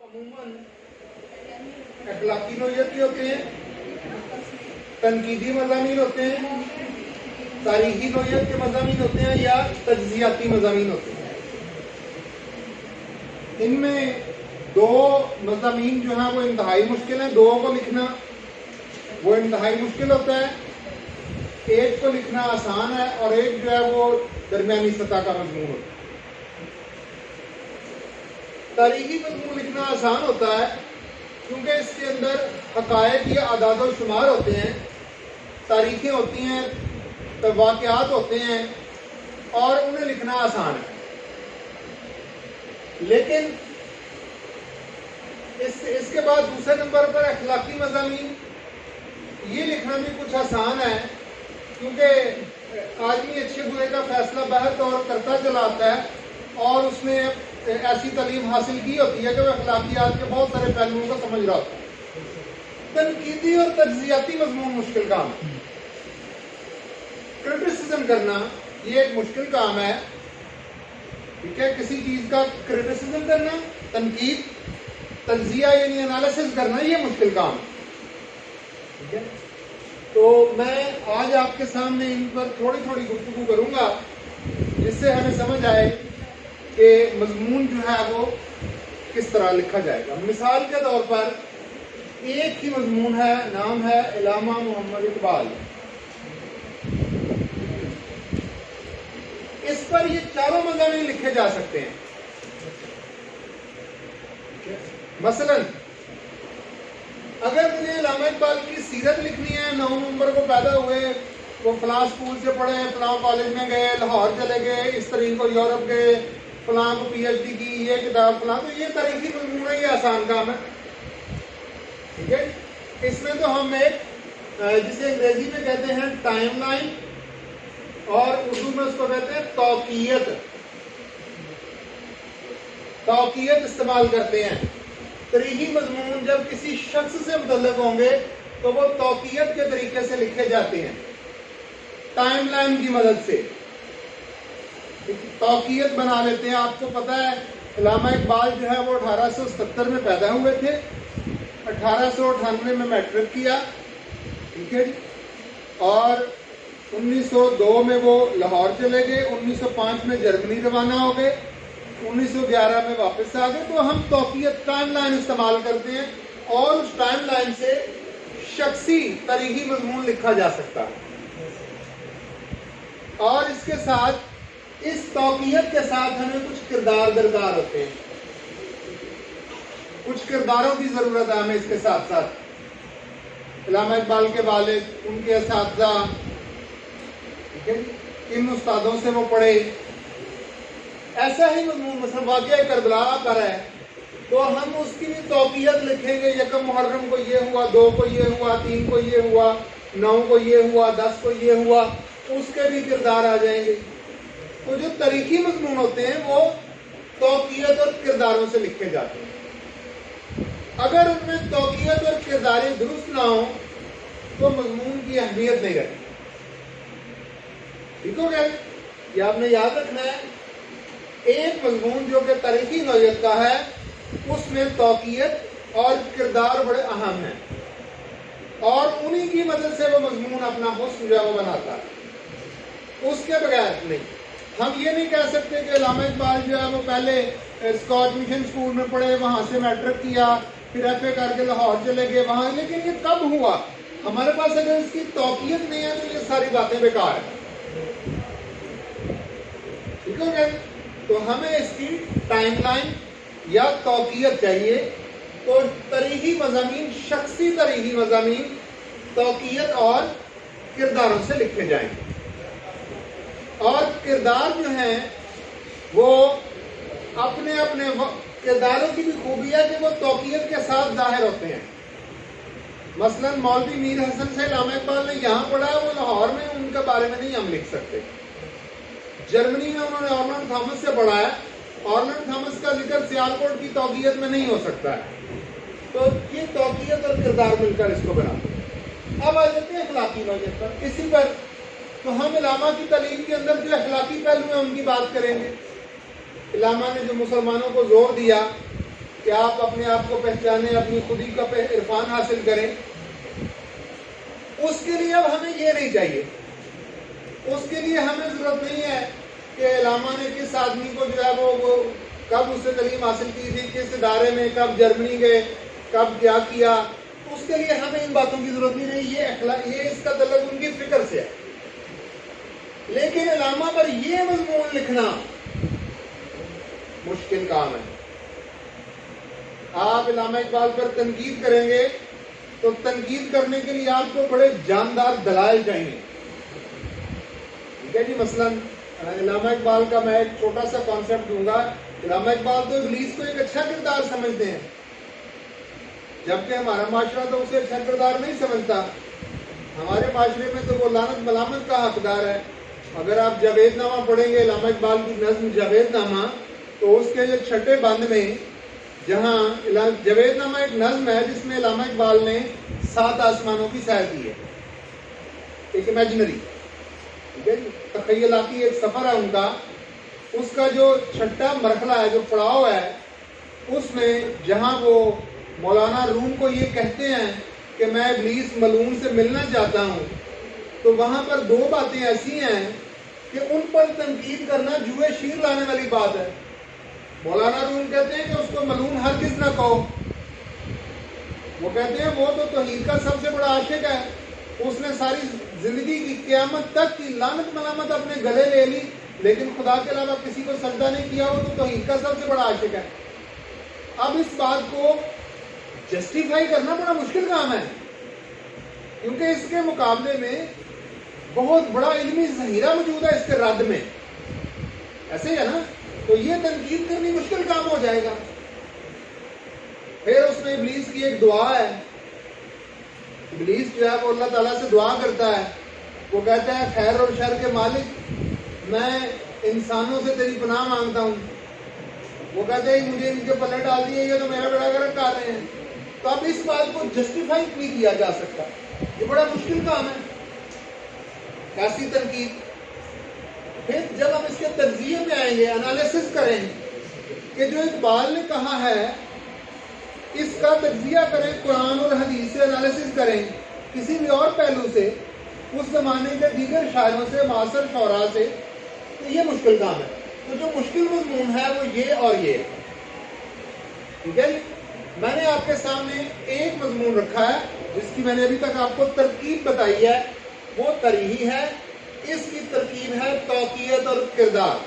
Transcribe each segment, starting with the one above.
अमूमन अखलाकी नौयत के होते हैं, तनकीदी मज़ामीन होते हैं, तारीखी नौयत के मज़ामीन होते हैं या तज्ज़ियाती मज़ामीन होते हैं। इनमें दो मज़ामीन जो है वो इंतहाई मुश्किल है, दो को लिखना वो इंतहाई मुश्किल होता है। एक को लिखना आसान है और एक जो है वो दरमियानी सतह का मजमून होता है। तारीखी मजमून लिखना आसान होता है क्योंकि इसके अंदर हकायक या आदाद और शुमार होते हैं, तारीखें होती हैं, वाक़यात होते हैं और उन्हें लिखना आसान है। लेकिन इसके बाद दूसरे नंबर पर अखलाकी मज़ामीन, ये लिखना भी कुछ आसान है क्योंकि आदमी अच्छे बुरे का फैसला बेहतर और करता चला आता है और उसने ऐसी तालीम हासिल की होती है कि वह अखलाकियात के बहुत सारे पहलुओं को समझ रहा होता है। तनकीदी और तज्ज़ियाती मज़मून मुश्किल काम है। क्रिटिसिज्म करना ये एक मुश्किल काम है, ठीक है। किसी चीज का क्रिटिसिज्म करना, तनकीद, तज्ज़िया यानी एनालिसिस करना, ये मुश्किल काम है, ठीक है। तो मैं आज आपके सामने इन पर थोड़ी थोड़ी गुफ्तगू करूंगा जिससे हमें समझ आए कि मजमून जो है वो किस तरह लिखा जाएगा। मिसाल के तौर पर एक ही मजमून है, नाम है इलामा मोहम्मद इकबाल। इस पर ये चारों मज़ामीन लिखे जा सकते हैं। मसलन अगर मुझे इलामा इकबाल की सीरत लिखनी है, 9 नवंबर को पैदा हुए, वो फलां स्कूल से पढ़े, फलां कॉलेज में गए, लाहौर चले गए, इस तरीके को यूरोप गए, फलां को PhD की, ये किताब फलां, तो ये तारीखी मजमून है, ये आसान काम है, ठीक है। इसमें तो हम एक जिसे अंग्रेजी में कहते हैं टाइमलाइन और उर्दू में उसको कहते हैं तौकीयत इस्तेमाल करते हैं। तारीखी मजमून जब किसी शख्स से मुतल्लिक होंगे तो वो तौकीयत के तरीके से लिखे जाते हैं, टाइमलाइन की मदद से तौकीयत बना लेते हैं। आपको पता है इलामा इकबाल जो है वो 1877 में पैदा हुए थे, 1898 में मैट्रिक किया, ठीक है जी, और 1902 में वो लाहौर चले गए, 1905 में जर्मनी रवाना हो गए, 1911 में वापस आ गए। तो हम तौकीयत टाइमलाइन इस्तेमाल करते हैं और उस टाइमलाइन से शख्सी तारीखी मजमून लिखा जा सकता है। और इसके साथ, इस तौकीयत के साथ हमें कुछ किरदार दरकार होते हैं, कुछ किरदारों की जरूरत है हमें इसके साथ साथ। इलामा इकबाल के वालिद, उनके असातिज़ा, किन उस्तादों से वो पढ़े, ऐसा ही मजमून मसलन वाक़या करबला पर है तो हम उसकी भी तौकीयत लिखेंगे। यकम मुहर्रम को ये हुआ, 2 को ये हुआ, 3 को ये हुआ, 9 को ये हुआ, 10 को ये हुआ, उसके भी किरदार आ जाएंगे। तो जो तारीखी मजमून होते हैं वो तौकीयत और किरदारों से लिखे जाते हैं। अगर उनमें तौकीयत और किरदारें दुरुस्त ना हो तो मजमून की अहमियत नहीं रहती, ठीक हो गया। ये आपने याद रखना है। एक मजमून जो कि तारीखी नौयत का है उसमें तौकीयत और किरदार बड़े अहम हैं और उन्हीं की मदद से वो मजमून अपना हुस्न जो है वो बनाता है, उसके बगैर नहीं। हम ये नहीं कह सकते कि इलामा इकबाल जो है वो पहले स्कॉच मिशन स्कूल में पढ़े, वहां से मैट्रिक किया, फिर FA करके लाहौर चले गए वहां, लेकिन ये कब हुआ? हमारे पास अगर इसकी तौकीयत नहीं है तो ये सारी बातें बेकार है, ठीक हो गया। तो हमें इसकी टाइमलाइन या तौकीयत चाहिए। तो तारीखी मज़ामीन, शख्सी तारीखी मज़ामीन तौकीयत और किरदारों से लिखे जाएंगे। और किरदार जो हैं वो अपने अपने किरदारों की भी खूबी है कि वो तौकीयत के साथ जाहिर होते हैं। मसलन मौलवी मीर हसन से इलामा इकबाल ने यहाँ पढ़ा, वो लाहौर में, उनके बारे में नहीं हम लिख सकते। जर्मनी में उन्होंने ऑर्लैंड थॉमस से पढ़ा है, ऑर्लैंड थॉमस का जिक्र सियालकोट की तौकीयत में नहीं हो सकता है। तो ये तौकीयत और किरदार मिलकर इसको बनाते हैं। अब आ जाते हैं अखलाकी नौयत पर। इसी पर तो हम इलामा की तालीम के अंदर जो अखलाकी पहलू है उनकी बात करेंगे। इलामा ने जो मुसलमानों को जोर दिया कि आप अपने आप को पहचाने, अपनी खुदी का इरफान हासिल करें, उसके लिए अब हमें ये नहीं चाहिए। उसके लिए हमें जरूरत नहीं है कि अल्लामा ने किस आदमी को जो है वो कब उससे तालीम हासिल की थी, किस इदारे में, कब जर्मनी गए, कब क्या किया। उसके लिए हमें इन बातों की जरूरत नहीं है। ये इसका तल्लुक उनकी फिक्र से है। लेकिन अल्लामा पर ये मजमून लिखना मुश्किल काम है। आप अल्लामा इकबाल पर तनकीद करेंगे तो तनकीद करने के लिए आपको बड़े जानदार दलाइल चाहिए। ठीक है जी। मसलन अल्लामा इकबाल का मैं एक छोटा सा कॉन्सेप्ट दूंगा। अल्लामा इकबाल तो इब्लीस को एक अच्छा किरदार समझते हैं, जबकि हमारा माशरा तो उसे अच्छा किरदार नहीं समझता। हमारे माशरे में तो वो लानत मलामत का हकदार है। अगर आप जावेदनामा पढ़ेंगे, अल्लामा इकबाल की नज़्म जावेदनामा, तो उसके जो छठे बंद में, जहाँ जावेदनामा एक नज़्म है जिसमें अल्लामा इकबाल ने 7 आसमानों की सैर की है, एक इमेजिनरी, ठीक है जी, तखयलाती एक सफ़र है उनका। उसका जो छठा मरहला है, जो पड़ाव है, उसमें जहाँ वो मौलाना रूम को ये कहते हैं कि मैं इब्लीस मलून से मिलना चाहता हूँ, तो वहाँ पर 2 बातें ऐसी हैं कि उन पर तनकीद करना जुए शीर लाने वाली बात है। मौलाना रूम कहते हैं कि उसको मलून हरगिज़ ना कहो। वो कहते हैं वो तो तौहीद का सबसे बड़ा आशिक है, उसने सारी जिंदगी की क़यामत तक की लानत मलामत अपने गले ले ली, लेकिन खुदा के अलावा किसी को सजदा नहीं किया। वो तो तौहीद का सबसे बड़ा आशिक है। अब इस बात को जस्टिफाई करना बड़ा मुश्किल काम है, क्योंकि इसके मुकाबले में बहुत बड़ा इल्मी ज़हीरा मौजूद है इसके रद्द में। ऐसे ही है ना? तो ये तनकीद करनी मुश्किल काम हो जाएगा। फिर उसमें इब्लीस की एक दुआ है। इब्लीस जो है वो अल्लाह ताला से दुआ करता है। वो कहता है, खैर और शर के मालिक, मैं इंसानों से तेरी पनाह मांगता हूँ। वो कहते हैं मुझे इनके पल्ले डाल दिए, ये तो मेरा बेड़ा गर्क कर रहे हैं। तो अब इस बात को जस्टिफाई नहीं किया जा सकता। ये बड़ा मुश्किल काम है, कैसी तनकीद। फिर जब हम इसके तज्जिये में आएंगे, एनालिसिस करें कि जो इकबाल ने कहा है, इसका तज्जिया करें, कुरान और हदीस से एनालिसिस करें, किसी भी और पहलू से, उस जमाने के दीगर शायरों से, मासर शौरा से, तो ये मुश्किल काम है। तो जो मुश्किल मज़मून है वो ये और ये, ठीक है। मैंने आपके सामने एक मज़मून रखा है जिसकी मैंने अभी तक आपको तरकीब बताई है, वो तरीही है। इसकी तरकीब है तौक़ीयत और किरदार।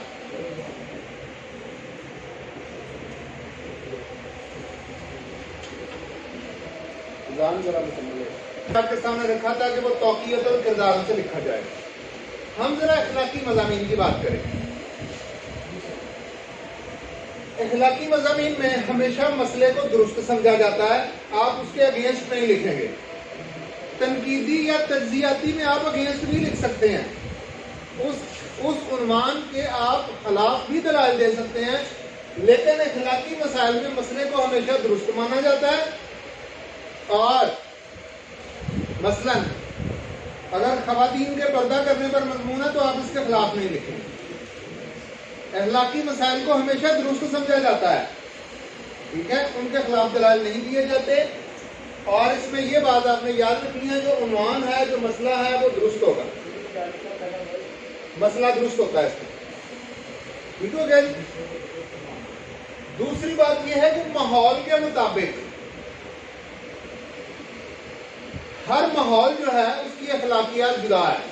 आपके सामने रखा था कि वो तौक़ीयत और किरदार से लिखा जाए। हम जरा अखलाकी मज़ामीन की बात करें। अखलाकी मज़ामीन में हमेशा मसले को दुरुस्त समझा जाता है, आप उसके अगेंस्ट नहीं लिखेंगे। तनकीदी या तज्जियाती में आप अगेंस्ट भी लिख सकते हैं, उस उन्वान के आप खिलाफ भी दलाल दे सकते हैं, लेकिन अखलाकी मसाइल में मसले को हमेशा दुरुस्त माना जाता है। और मसलन अगर खवातीन के पर्दा करने पर मजमून है तो आप इसके खिलाफ नहीं लिखेंगे। अखलाकी मसाइल को हमेशा दुरुस्त समझा जाता है, ठीक है, उनके खिलाफ दलाल नहीं दिए जाते। और इसमें यह बात आपने याद रखनी है, जो उन्वान है, जो मसला है, वो दुरुस्त होगा, मसला दुरुस्त होता है इसमें, ठीक हो गया। दूसरी बात यह है कि माहौल के मुताबिक हर माहौल जो है उसकी अखलाकियात जुदा है।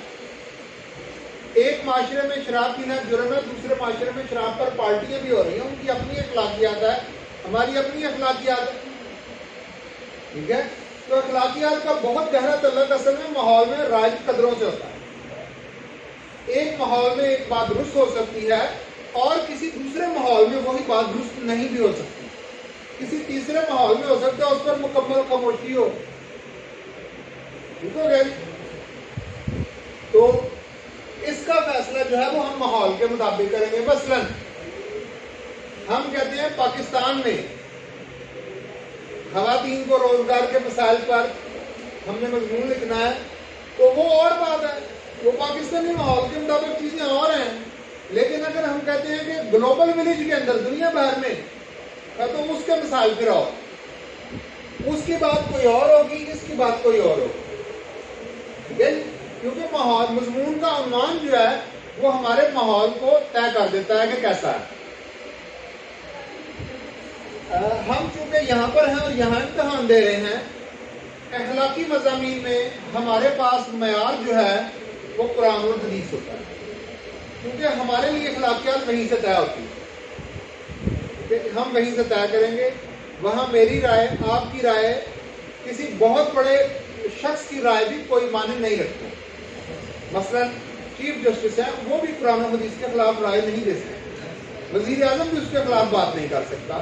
एक माशरे में शराब पीना जुर्म है, दूसरे माशरे में शराब पर पार्टियां भी हो रही हैं, उनकी अपनी अखलाकियात है, हमारी अपनी अखलाकियात है, ठीक है। तो अखलाकियात का बहुत गहरा तल्लुक असल में माहौल में राइज कदरों से होता है। एक माहौल में एक बात दुरुस्त हो सकती है और किसी दूसरे माहौल में वही बात दुरुस्त नहीं भी हो सकती, किसी तीसरे माहौल में हो सकता है उस पर मुकम्मल खामोशी हो, ठीक हो गया। तो इसका फैसला जो है वो हम माहौल के मुताबिक करेंगे। मसलन हम कहते हैं पाकिस्तान में खवातीन को रोजगार के मसाइल पर हमने मजमून लिखना है, तो वो और बात है, वो पाकिस्तानी माहौल के मुताबिक चीजें और हैं। लेकिन अगर हम कहते हैं कि ग्लोबल विलेज के अंदर, दुनिया भर में तो उसके मिसाल फिर और, उसकी बात कोई और होगी, इसकी बात कोई और होगी, ठीक है। क्योंकि माहौल, मजमून का उन्वान जो है वो हमारे माहौल को तय कर देता है कि कैसा है। हम चूंकि यहाँ पर हैं और यहाँ इम्तहान दे रहे हैं, अखलाकी मज़ामीन में हमारे पास मयार जो है वो कुरान और हदीस होता है, क्योंकि हमारे लिए अखलाकियात वहीं से तय होती है, हम वहीं से तय करेंगे। वहाँ मेरी राय, आपकी राय, किसी बहुत बड़े शख्स की राय भी कोई माने नहीं रखती। मसलन चीफ जस्टिस है, वो भी कुरान और हदीस के खिलाफ राय नहीं दे सकते, वजीर आजम भी उसके खिलाफ बात नहीं कर सकता,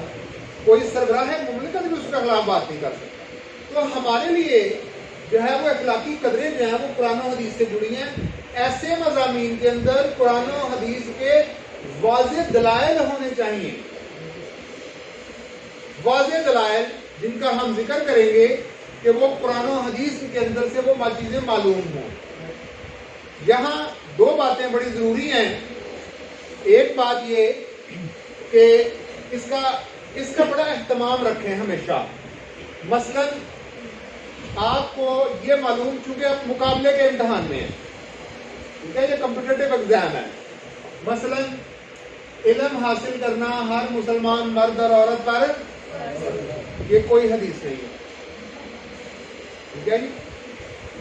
कोई सरबराह मुमलिकत भी उसके खिलाफ बात नहीं कर सकता। तो हमारे लिए जो है वो अखलाकी कदरें जो हैं वो कुरान और हदीस से जुड़ी हैं। ऐसे मज़ामीन के अंदर कुरान और हदीस के वाज़ेह दलाइल होने चाहिए, वाज़ेह दलाइल जिनका हम जिक्र करेंगे कि वो कुरान और हदीस के अंदर से वो चीज़ें मालूम हों। यहाँ दो बातें बड़ी ज़रूरी हैं। एक बात ये कि इसका बड़ा एहतमाम रखें हमेशा। मसलन आपको ये मालूम, चूंकि आप मुकाबले के इम्तहान में हैं, ठीक है, ये कॉम्पिटिटिव एग्जाम है। मसलन इल्म हासिल करना हर मुसलमान मर्द और औरत पर, ये कोई हदीस नहीं है, ठीक है जी,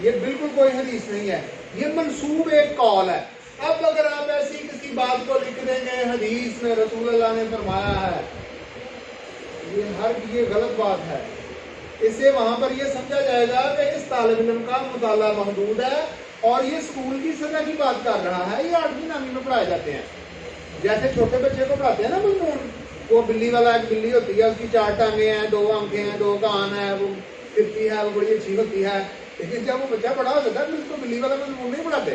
ये बिल्कुल कोई हदीस नहीं है, ये मंसूब एक कौल है। अब अगर आप ऐसी किसी बात को लिख देंगे हदीस में रसूलुल्लाह ने फरमाया है, ये गलत बात है। इसे वहां पर ये समझा जाएगा कि इस तालिब इल्म का मुताला महदूद है और ये स्कूल की सतह की बात कर रहा है, ये 8वीं 9वीं में पढ़ाए जाते हैं। जैसे छोटे बच्चे को पढ़ाते हैं ना मजमून, वो बिल्ली वाला, एक बिल्ली होती है, उसकी 4 टांगे हैं, 2 आंखें हैं, 2 कान है, वो फिरती है, वो बड़ी अच्छी होती है। लेकिन जब वो बच्चा बड़ा हो जाता है तो उसको बिल्ली वाला मजमून नहीं पढ़ाते।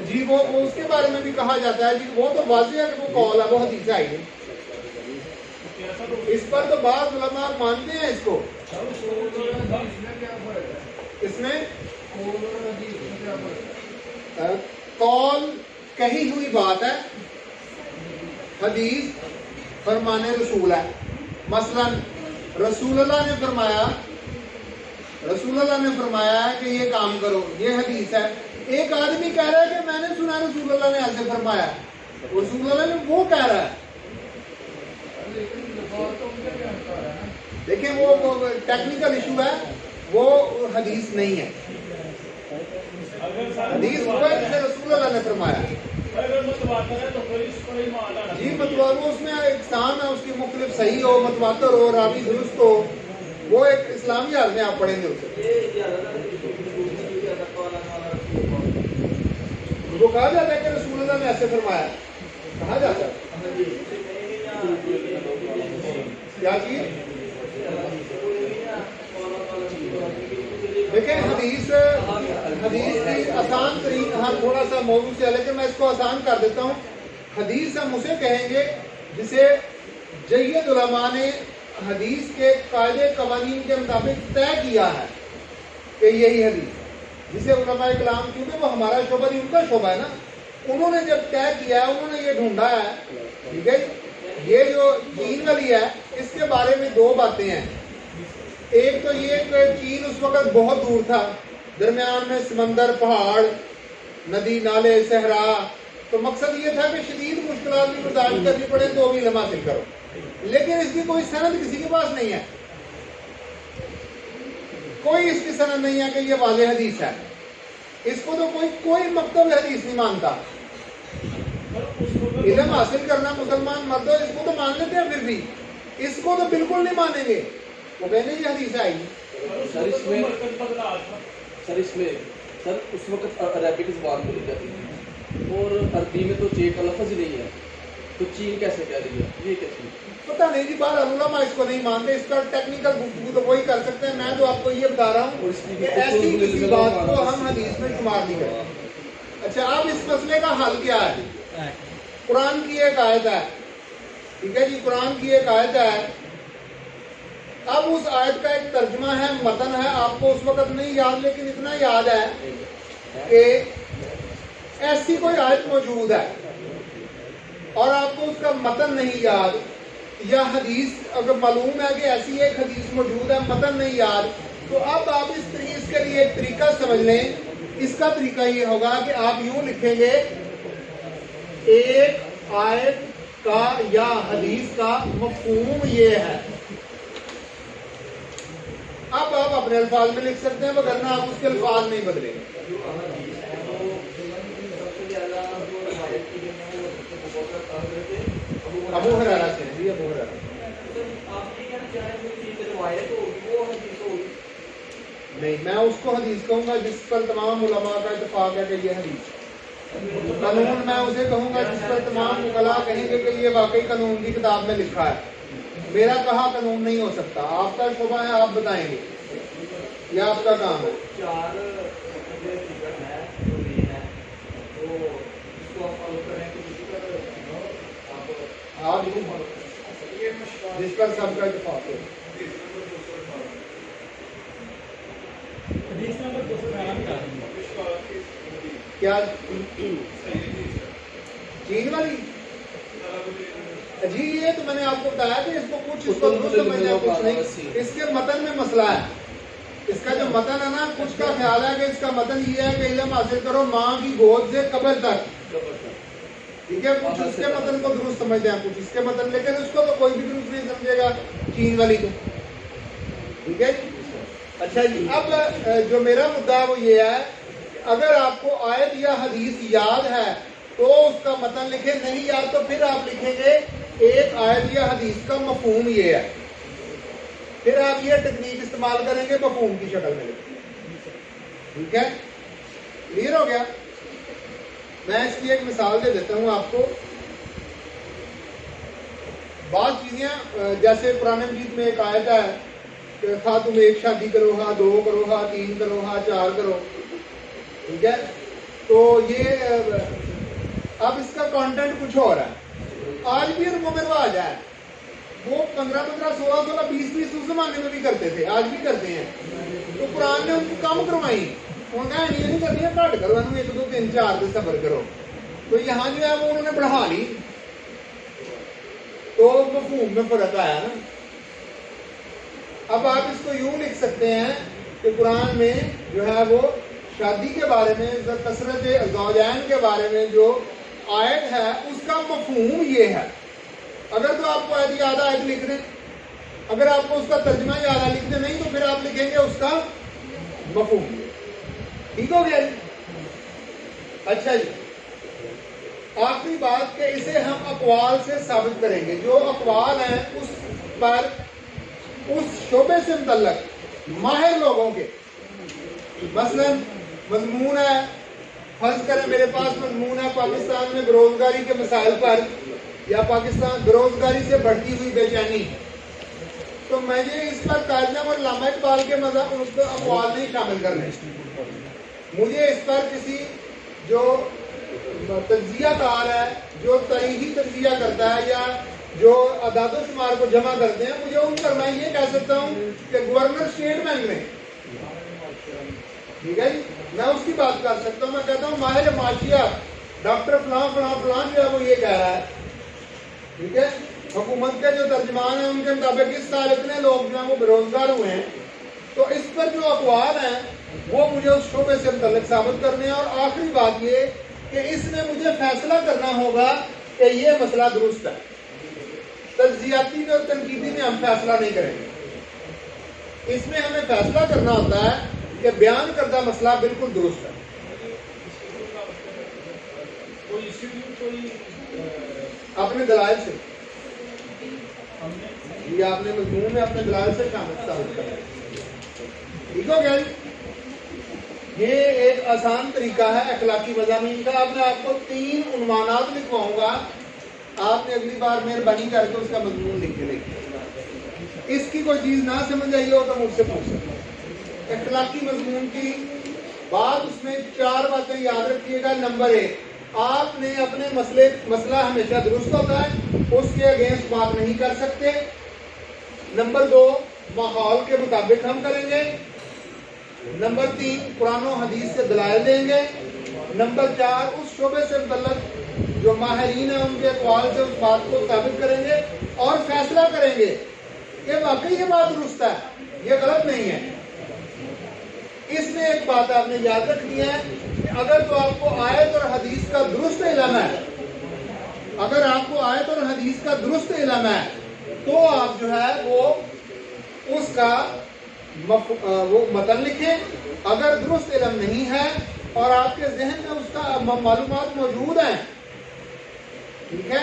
जी वो उसके बारे में भी कहा जाता है जी, वो तो वाज़ेह है कि वो कौल है, वो हदीस आई है। इस पर तो बाज़ उलमा मानते हैं इसको। इसमें कौल कही हुई बात है, हदीस फरमाने रसूल है। मसलन रसूलुल्लाह ने फरमाया है कि ये काम करो, ये हदीस है। एक आदमी कह रहा है कि मैंने सुना रसूलुल्लाह ने ऐसे फरमाया, रसूलुल्लाह ने वो कह रहा है। देखिए वो टेक्निकल इशू है, वो हदीस नहीं है। हदीस वो है जिसे रसूलुल्लाह ने फरमाया। जी मतवार, वो उसमें इकसाम है उसकी, मुख्तलिफ सही हो, मतवातर हो, रावी दुरुस्त हो, वो एक इस्लामी हाल में आप पढ़ेंगे उसे। वो कहा जाता है कि रसूलुल्लाह ने ऐसे फरमाया, कहा जाता है। क्या चीज? देखें हदीस की आसान तरीन, हाँ थोड़ा सा मौजूद से, लेकिन मैं इसको आसान कर देता हूँ। हदीस हम उसे कहेंगे जिसे जय्यद उलमा ने हदीस के कायदे कवानीन के मुताबिक तय किया है कि यही हदीस, जिसे उलमा इकराम, क्योंकि वो हमारा शोबा नहीं उनका शोबा है ना, उन्होंने जब तय किया है, उन्होंने ये ढूंढा है, ठीक है। ये जो चीन वाली है, इसके बारे में 2 बातें हैं। एक तो ये कि चीन उस वक्त बहुत दूर था, दरमियान में समंदर, पहाड़, नदी, नाले, सहरा, तो मकसद ये था कि शदीद मुश्किलात भी बर्दाश्त करनी पड़े तो भी इल्म हासिल करो। लेकिन इसकी कोई सनद किसी के पास नहीं है, कोई इसकी सनद नहीं है कि ये वाज़ेह हदीस है। इसको तो कोई मकतब हदीस नहीं मानता। इल्म हासिल करना मुसलमान मर्दों, इसको तो मान लेते हैं, फिर भी इसको तो बिल्कुल नहीं मानेंगे। वो कहने ये हदीस आई। सर उस वक्त अरबिक ज़बान बोली जाती थी और अरबी में तो चे का लफ्ज़ ही नहीं है, तो चीन कैसे कह रही है, ये कैसे? पता नहीं जी, बार उलमा इसको नहीं मानते। इसका टेक्निकल गुफ्तगू तो वही कर सकते हैं। मैं तो आपको ये बता रहा हूँ कि ऐसी किसी बात को हम हदीस में शुमार नहीं करते। अच्छा, अब इस मसले का हल क्या है? कुरान की एक आयत है, ठीक है जी, कुरान की एक आयत है। अब उस आयत का एक तर्जुमा है, मतन है, आपको उस वक्त नहीं याद, लेकिन इतना याद है कि ऐसी कोई आयत मौजूद है और आपको उसका मतन नहीं याद, या हदीस अगर मालूम है कि ऐसी एक हदीस मौजूद है, मतन नहीं याद, तो अब आप इसके लिए एक तरीका समझ लें। इसका तरीका ये होगा कि आप यूं लिखेंगे, एक आयत का या हदीस का मफहूम ये है। अब आप अपने अल्फाज में लिख सकते हैं, वरना आप उसके अल्फाज नहीं बदलेंगे। अबू हुरैरा से जी, अबू हुरैरा। नहीं, मैं उसको हदीस कहूंगा जिस पर तमाम उलमा का इत्तेफाक है कि ये हदीस। कानून मैं उसे कहूंगा जिस पर तमाम उलमा कहेंगे कि ये वाकई कानून की किताब में लिखा है। मेरा कहा कानून नहीं हो सकता, आपका शोभा है, आप बताएंगे, यह आपका काम है। आप जिस पर सबका इत्तेफाक है। क्या चीन वाली? जी, ये तो मैंने आपको बताया कि इसको कुछ इसको दुरुस्त समझना, कुछ नहीं। इसके मतन में मसला है। इसका जो मतन है ना, कुछ का ख्याल है कि इसका मतन ये है कि इल्म हासिल करो माँ की गोद से कब्र तक, ठीक है। कुछ उसके मतन को दुरुस्त समझते हैं, कुछ इसके मतन, लेकिन उसको तो कोई भी दुरुस्त नहीं समझेगा, चीन वाली को, ठीक है। अच्छा जी, अब जो मेरा मुद्दा है वो ये है, अगर आपको आयत या हदीस याद है तो उसका मतन लिखे, नहीं याद तो फिर आप लिखेंगे एक आयत या हदीस का मफहूम ये है। फिर आप ये टेक्निक इस्तेमाल करेंगे, मफहूम की शक्ल में लिखेंगे, ठीक है। क्लियर हो गया? मैं इसकी एक मिसाल दे देता हूं आपको। बात चीजें जैसे कुरान मजीद में एक आयत है कि खा तुम एक शादी करो, हा दो करो, हा तीन करो, हा चार करो, ठीक है। तो ये अब इसका कंटेंट कुछ और है। आज भी अरबों में रिवाज है, वो 15-15, 16-16, 20-20 उस जमाने में भी करते थे, आज भी करते हैं। तो कुरान ने उनको कम करवाई, उन्होंने नहीं करनी है, घट करो, 1 2 3 4 से सबर करो। तो यहाँ जो है वो उन्होंने बढ़ा ली, तो मफहूम में फर्क आया ना। अब आप इसको यूं लिख सकते हैं कि कुरान में जो है वो शादी के बारे में, कसरत ज़ौजैन के बारे में जो आयत है उसका मफहूम ये है। अगर तो आपको आयत याद है, आयत लिख दें, अगर आपको उसका तर्जुमा याद है लिख दें, नहीं तो फिर आप लिखेंगे उसका मफहूम। ठीक हो गया जी? अच्छा जी, आखिरी बात कि इसे हम अकवाल से साबित करेंगे। जो अकवाल हैं उस पर, उस शोबे से मुतल्लक माहिर लोगों के, मसलन मजमून है, फर्ज करें मेरे पास मजमून है पाकिस्तान में बेरोजगारी के मसाइल पर, या पाकिस्तान बेरोजगारी से बढ़ती हुई बेचैनी, तो मुझे इस पर कायदनामा और अल्लामा इकबाल के अकवाल नहीं शामिल करने। मुझे इस पर किसी जो तज्जियाकार है, जो तरीही तज्जिया करता है, या जो अदाद शुमार को जमा करते हैं, मुझे उन पर मैं ये कह सकता हूँ कि गवर्नर स्टेट बैंक में, ठीक है, मैं उसकी बात कर सकता हूँ। मैं कहता हूँ माहिर माशियात डॉक्टर फलां फलां फलां जो है वो ये कह रहा है, ठीक है। हुकूमत के जो तर्जमान हैं उनके मुताबिक इस साल इतने लोग जो हैं वो बेरोजगार हुए हैं। तो इस पर जो अखबार हैं वो मुझे उस शोबे से मुतल्लिक साबित करने हैं। और आखिरी बात ये कि इसमें मुझे फैसला करना होगा कि ये मसला दुरुस्त है। तज्जियाती और तनकीदी में हम फैसला नहीं करेंगे, इसमें हमें फैसला करना होता है कि बयान करदा मसला बिल्कुल दुरुस्त है। अपने दलाइल से, ये आपने मजमून में अपने दलाइल से शामिल साबित करना है। ठीक हो गया? ये एक आसान तरीका है अखलाकी मज़ामीन का। अब मैं आपको 3 उन्वानात लिखवाऊंगा, आपने अगली बार मेहरबानी करके उसका मजमून लिख के लिखिए। इसकी कोई चीज ना समझ आई हो तो मुझसे पूछ सकते। अखलाकी मजमून की बात, उसमें 4 बातें याद रखिएगा। नंबर 1, आपने अपने मसला हमेशा दुरुस्त होता है, उसके अगेंस्ट बात नहीं कर सकते। नंबर 2, माहौल के मुताबिक हम करेंगे। नंबर 3, कुरान और हदीस से दलाइल देंगे। नंबर 4, उस शोबे से मुतल्लक जो माहिरीन है उनके अक़वाल से उस बात को साबित करेंगे और फैसला करेंगे कि वाकई ये बात दुरुस्त है, ये गलत नहीं है। इसमें एक बात आपने याद रखनी है कि अगर तो आपको आयत और हदीस का दुरुस्त इल्म है, अगर आपको आयत और हदीस का दुरुस्त इल्म है, तो आप जो है वो उसका वो मतन लिखें। अगर दुरुस्त इल्म नहीं है और आपके जहन में उसका मालूमात मौजूद है, ठीक है,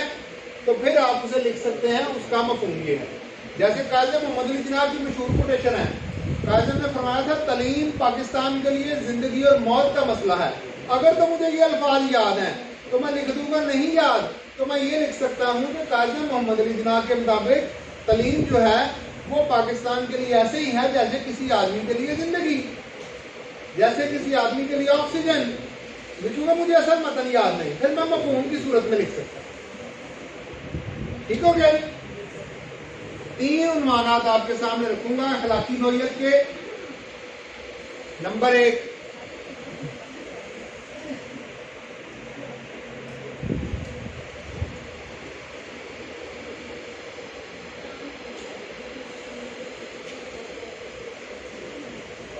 तो फिर आप उसे लिख सकते हैं। उसका मफ़हूम ये है, जैसे काज़ी मोहम्मद अली जिन्ना की मशहूर कोटेशन है, काज़ी ने फरमाया था तलीम पाकिस्तान के लिए ज़िंदगी और मौत का मसला है। अगर तो मुझे ये अल्फाज याद हैं तो मैं लिख दूंगा, नहीं याद तो मैं ये लिख सकता हूँ कि काज़ी मोहम्मद अली जिन्ना के मुताबिक तलीम जो है वो पाकिस्तान के लिए ऐसे ही है जैसे किसी आदमी के लिए ज़िंदगी, जैसे किसी आदमी के लिए ऑक्सीजन। लिखूंगा, मुझे असल मतन याद नहीं, फिर मैं मफ़हूम की सूरत में लिख सकता हूँ। ठीक हो गया? 3 उन्वानात आपके सामने रखूंगा अखलाकी नौइयत के। नंबर 1,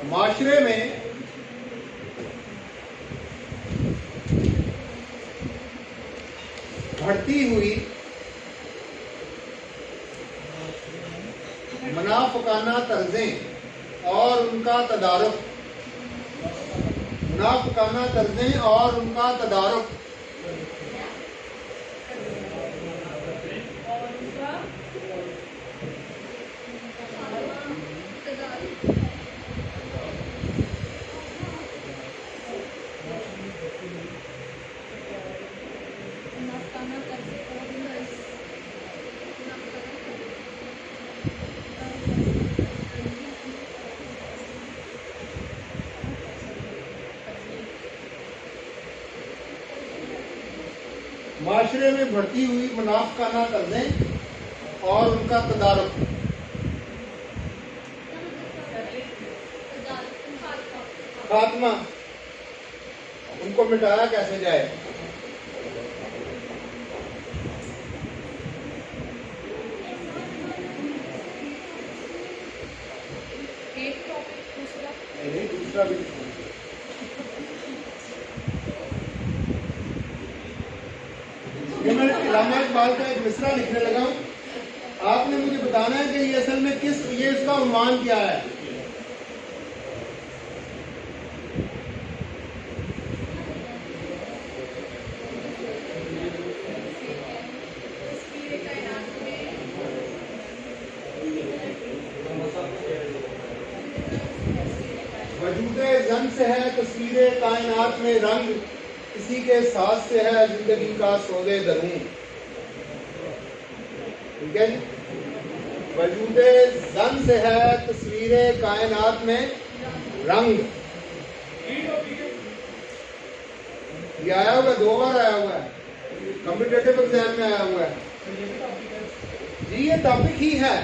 माशरे में बढ़ती हुई मुनाफिकाना तर्जें और उनका तदारुक, मुनाफिकाना तर्जें और उनका तदारुक माशरे में बढ़ती हुई मुनाफिकाना तर्जें और उनका तदारुक। खात्मा, उनको मिटाया कैसे जाए? नहीं, दूसरा भी ये मैं इलामा इकबाल का एक मिसरा लिखने लगा हूँ। आपने मुझे बताना है कि ये असल में किस, ये इसका उन्वान क्या है। वजूदे जन से है तस्वीरे कायनात में रंग, इसी के साथ से है जिंदगी का सौदे दरूं। ठीक है जी? वजूदे जन से है तस्वीरे कायनात में रंग। ये आया हुआ 2 बार आया हुआ है, कॉम्पिटिटिव एग्जाम में आया हुआ है जी। ये टॉपिक ही है।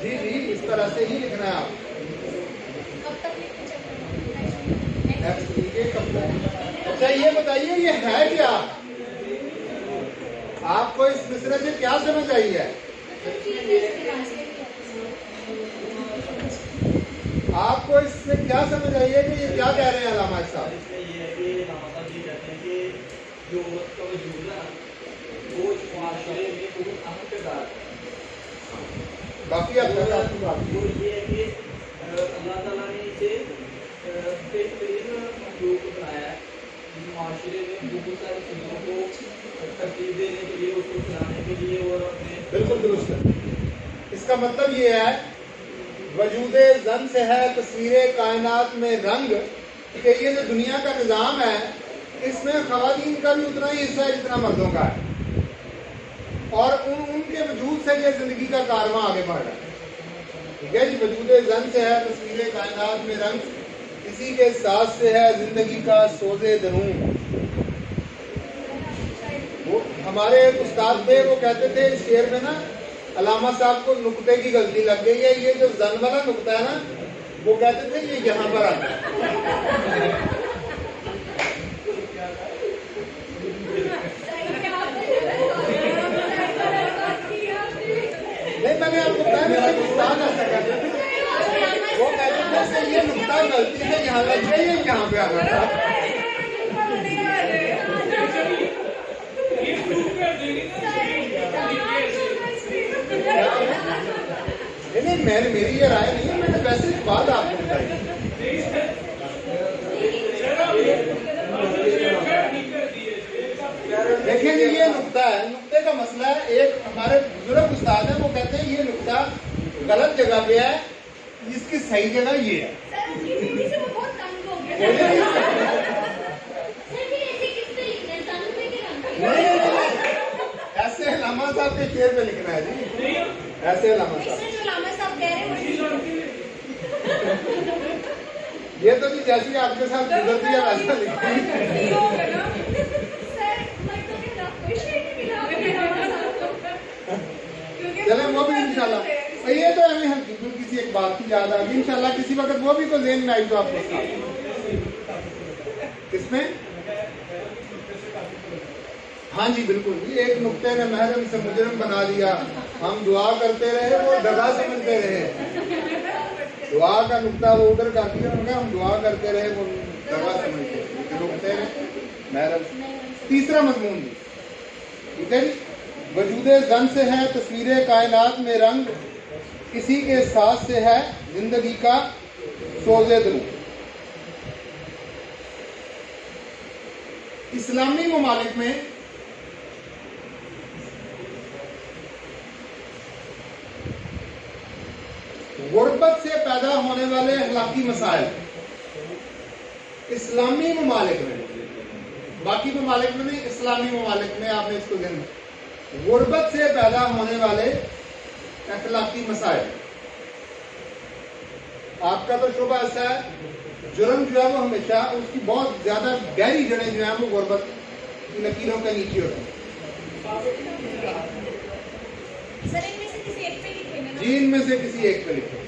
जी जी, इस तरह से ही लिखना है आप। अच्छा ये बताइए, ये है क्या? आपको इस मिसरे से क्या समझ आई है? आपको इससे क्या समझ आई है कि ये क्या कह रहे हैं अल्लामा साहब? बाकी आप आपकी बात वो ये है कि अल्लाह ताला ने इसे बेहतरीन मखलूक बनाया है, माशरे में बहुत सारी चीज़ों को तरतीब देने के लिए, उसको चलाने के लिए और अपने। बिल्कुल दुरुस्त है। इसका मतलब ये है वजूदे जन से है तस्वीरे कायनात में रंग, कि ये जो दुनिया का निज़ाम है इसमें ख़वातीन का भी उतना ही हिस्सा है जितना मर्दों का है, और उनके वजूद से ये जिंदगी का कारवां आगे बढ़ रहा है। ठीक है जी? वजूदे जन से है तस्वीरे कायनात में रंग, इसी के साथ से है जिंदगी का सोजे दरूं। वो हमारे एक उस्ताद थे, वो कहते थे इस शेर में ना अलामा साहब को नुक्ते की गलती लग गई है। ये जो जन वाला नुक्ता है ना, वो कहते थे ये यहाँ पर आता है। नहीं, मैंने आपको बताया मेरा उस्ताद ऐसा कहते थे, वो कहते थे ये नुक्ता गलती से यहाँ लग गया, ये यहाँ पे आना था। नहीं, मेरी ये राय नहीं है, मैंने वैसे बात आपको बताई। देखिए जी, ये नुक्ता है, नुक्ते का मसला है। एक हमारे बुजुर्ग उस्ताद है, वो कहते हैं ये नुक्ता गलत जगह पे है, इसकी सही जगह ये है। नहीं, ऐसे अलामा साहब के शेर पे लिखना है जी, ऐसे अलामा साहब। ये तो जी जैसी आपके साथ गुजरती है वैसा लिखती है। चले वो भी इंशाल्लाह। ये तो हमें हल्की फुल्की सी एक बात की याद आ गई, इंशाल्लाह किसी वक्त वो भी तो ज़हन में आई तो आपको किसमें। हाँ जी बिल्कुल जी, एक नुक्ते ने महरम से मुजरम बना दिया, हम दुआ करते रहे वो दगा समझते रहे। दुआ का नुक्ता वो उधर कर दिया, उन्होंने हम दुआ करते रहे वो दगा समझते रहे। नुक्ते ने महरम। तीसरा मजमून जी, ठीक है जी, वजूदे जन से है तस्वीरें कायनात में रंग, किसी के साथ से है जिंदगी का सोज़े दिल। इस्लामी ममालिक में गुर्बत से पैदा होने वाले अखलाकी मसाइल इस्लामी ममालिक में, बाकी ममालिक में नहीं, इस्लामी ममालिक में आपने इसको ध्यान, गुर्बत से पैदा होने वाले अखलाकी मसाइल। आपका तो शुबा ऐसा है, जुर्म जो है वो हमेशा उसकी बहुत ज्यादा गहरी जड़ें जो है वो गुर्बत की लकीरों के नीचे होती है। जी, इनमें से किसी एक पे लिखें,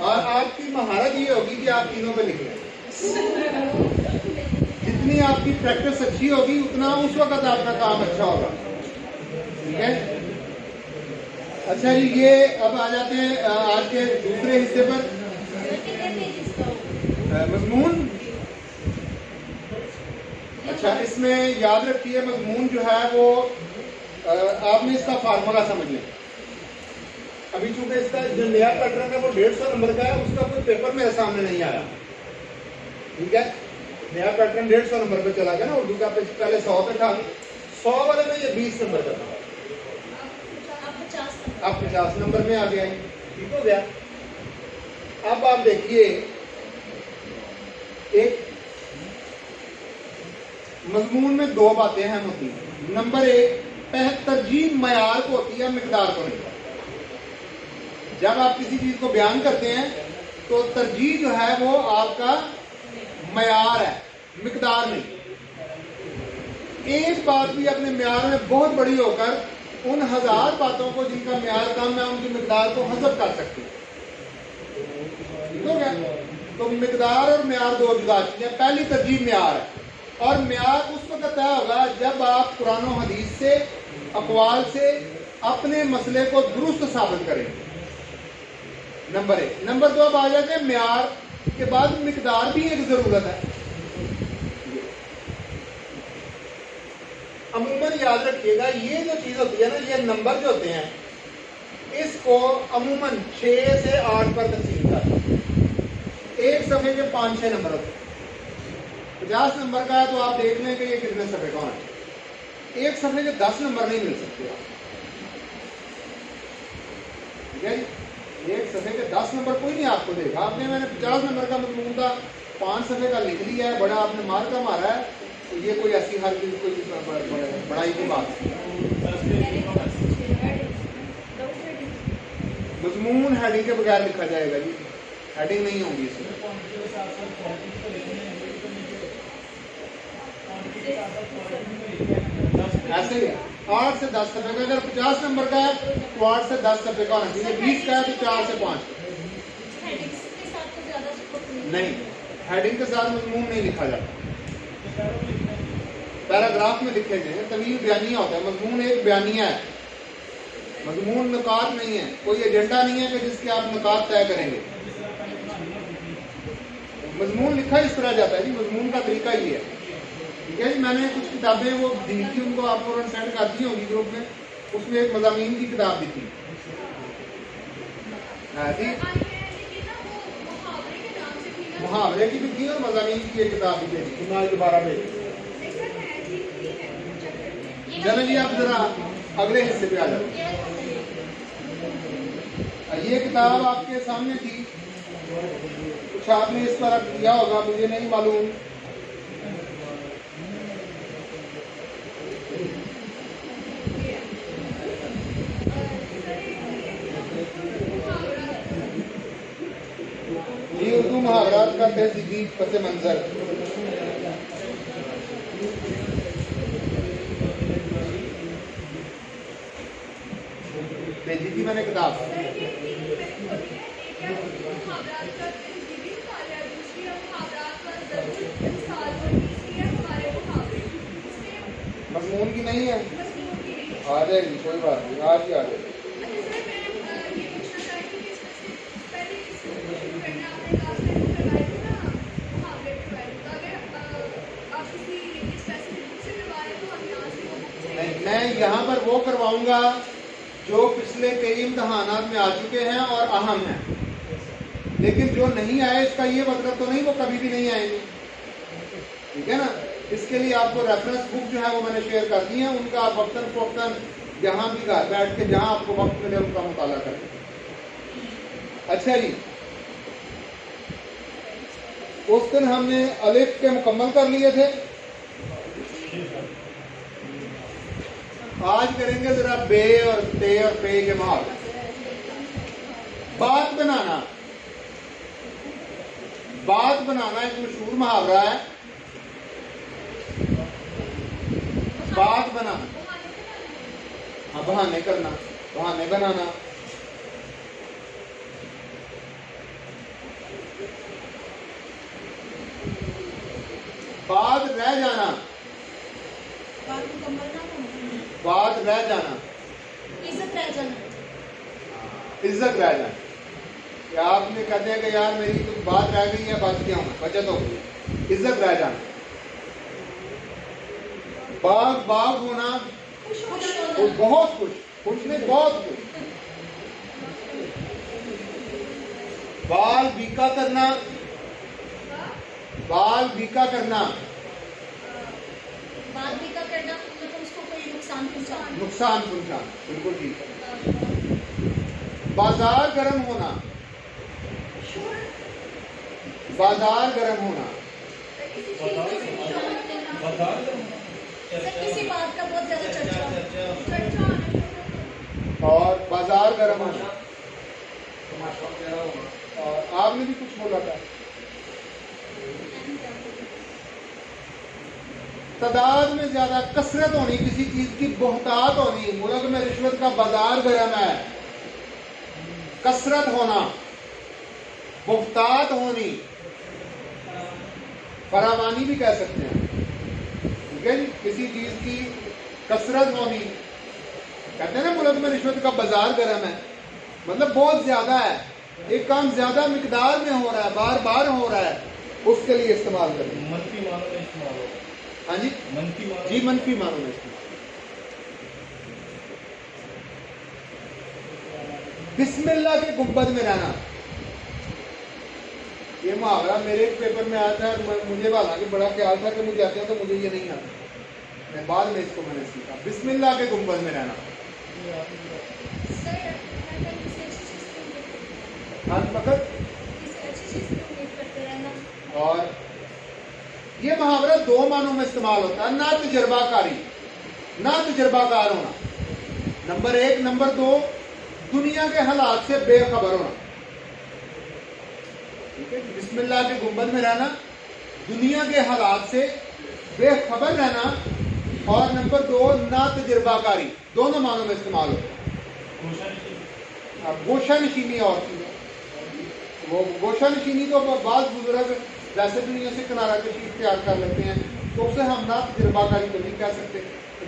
और आपकी महारत ये होगी कि आप तीनों पे लिख लें। जितनी आपकी प्रैक्टिस अच्छी होगी उतना उस वक्त आपका काम अच्छा होगा, ठीक है। अच्छा जी, ये अब आ जाते हैं आज के दूसरे हिस्से पर, मजमून। अच्छा, इसमें याद रखिए मजमून जो है वो आपने इसका फार्मूला समझ लें। अभी चूंकि इसका जो नया पैटर्न है वो 150 नंबर का है, उसका कोई पेपर मेरे सामने नहीं आया, ठीक है। नया पैटर्न 150 नंबर पे चला गया ना, उर्दू का पहले 100 पे था, 100 वाले में ये 20 नंबर का था, अब 50 नंबर में आ गया है, ठीक हो गया। अब आप देखिए, एक मजमून में दो बातें हैं होती हैं। नंबर एक, तरजीह मयार को होती है, मिकदार को नहीं। जब आप किसी चीज को बयान करते हैं तो तरजीह जो है वो आपका मयार है, मिकदार नहीं। एक बात भी अपने म्यार में बहुत बड़ी होकर उन 1000 बातों को जिनका म्यार कम है उनकी मिकदार को हजब कर सकती है, ठीक हो गया। तो मिकदार और म्यार दो जुदा चीजें। पहली तरजीह म्यार है, और म्यार उस वक्त तय होगा जब आप कुरान और हदीस से, अक़वाल से अपने मसले को दुरुस्त साबित करेंगे, नंबर एक। नंबर दो, अब आ जाते हैं म्यार के बाद मिकदार भी एक जरूरत है। अमूमन याद रखिएगा, ये जो चीज होती है ना, ये नंबर जो होते हैं इसको अमूमन 6 से 8 पर तकसीम कर, एक सफ़े के 5-6 नंबर होते हैं। 50 नंबर का है तो आप देख लें कि ये कितने सफ़े का होना। एक सफ़े के 10 नंबर नहीं मिल सकते आप, ठीक है। एक सफ़े के 10 नंबर कोई नहीं आपको देगा। आपने, मैंने 50 नंबर का मजमून था, 5 सफ़े का लिख लिया है, बड़ा आपने मार का मारा है, तो ये कोई ऐसी हर चीज कोई बड़ाई की बात है। मजमून हेडिंग के बगैर लिखा जाएगा जी, हेडिंग नहीं होगी इसमें। ऐसे ही है, 8 से 10 सफ़े का। अगर 50 नंबर का है तो 8 से 10 सफ़े का होना चाहिए। 20 का है तो 4 से 5 नहीं, हेडिंग के साथ मजमून नहीं लिखा जाता, पैराग्राफ में लिखे गए हैं। तवील बयानिया होता है, मजमून एक बयानिया है, मजमून नुकात नहीं है। कोई एजेंडा नहीं है कि जिसके आप नुकात तय करेंगे। मजमून लिखा इस तरह जाता है जी, मजमून का तरीका ये है। ठीक है जी, मैंने कुछ किताबें वो दी थी, उनको आप फौरन सेंड कर दी होगी ग्रुप में। उसमें एक मज़ामीन की किताब दी थी। हाँ जी, मुहावरे की भी थी और मज़ामीन की एक किताब भी थी। मैं आज दोबारा भेज, चलो जी आप जरा अगले हिस्से पे आ जाओ। ये किताब आपके सामने थी, कुछ आपने इस पर किया होगा, मुझे नहीं मालूम। ये उर्दू मुहावरात का तहजीबी पस मंजर। भेजी थी मैंने किताब। मजमून की नहीं है, आ जाएगी, कोई बात नहीं, आज ही आ जाएगी। नहीं, मैं यहाँ पर वो करवाऊंगा जो पिछले कई इम्तहानात में आ चुके हैं और अहम हैं, लेकिन जो नहीं आए इसका ये मतलब तो नहीं वो कभी भी नहीं आएंगे। ठीक है ना, इसके लिए आपको रेफरेंस बुक जो है वो मैंने शेयर कर दी है, उनका आप वक्तन फौक्तन जहाँ भी घर बैठ के जहाँ आपको वक्त मिले उनका मुताला करें। अच्छा जी, उस दिन हमने अलिफ के मुकम्मल कर लिए थे, आज करेंगे जरा बे और ते और पे के मुहावरे। बात बनाना, बात बनाना एक मशहूर मुहावरा है। बात बनाना, हाँ, बहाने करना, बहाने बनाना। बात रह जाना, बात रह जाना, इज्जत रह जाना, इज्जत रह जाना। क्या आपने कहते हैं कि यार मेरी तो बात रह गई है, बच गया हूं, बचत हो गई, इज्जत रह जाना। बाग बाग होना, वो बहुत खुश, खुश नहीं बहुत खुश। बाल बीका करना, बाल बीका करना, बात भी का करना मतलब उसको कोई नुकसान पहुंचाना, नुकसान पहुंचाना, बिल्कुल ठीक है। बाजार गर्म होना, बाजार गर्म होना, किसी बात का बहुत ज्यादा चर्चा, और बाजार गर्म होना। और आपने भी कुछ बोला था, तादाद में ज्यादा कसरत होनी, किसी चीज की बहुतात होनी। मुल्क में रिश्वत का बाजार गर्म है, कसरत होना, बहुतात होनी, फरावानी भी कह सकते हैं। ठीक है जी, किसी चीज की कसरत होनी, कहते हैं ना मुल्क में रिश्वत का बाजार गर्म है, मतलब बहुत ज्यादा है, एक काम ज्यादा मिकदार में हो रहा है, बार बार हो रहा है, उसके लिए इस्तेमाल करें। मनफी मानों में इस्तेमाल हो। हाँ जी, मनफी मानों, जी मनफी मानों में इस्तेमाल। बिस्मिल्लाह के गुंबद में रहना, ये मुहावरा मेरे एक पेपर में आया था, मुझे हालांकि बड़ा ख्याल था कि मुझे आते हैं तो मुझे ये नहीं आता, मैं बाद में इसको मैंने सीखा। बिस्मिल्लाह के गुंबद में रहना, फकत, और ये मुहावरा दो मानों में इस्तेमाल होता है, ना तजर्बाकारी, ना तजर्बाकार होना, नंबर एक। नंबर दो, दुनिया के हालात से बेखबर होना। ठीक है, बिस्मिल्लाह के गुंबद में रहना, दुनिया के हालात से बेखबर रहना, और नंबर 2 ना तजुर्बाकारी, दोनों मानों में इस्तेमाल होता है। गोशा नशीनी और चीज़ है, वो गोशा नशीनी तो बाद बुजुर्ग वैसे दुनिया से किनारा कशी इख्तियार कर लेते हैं, तो उसे हम ना तजुर्बाकारी तो नहीं कह सकते,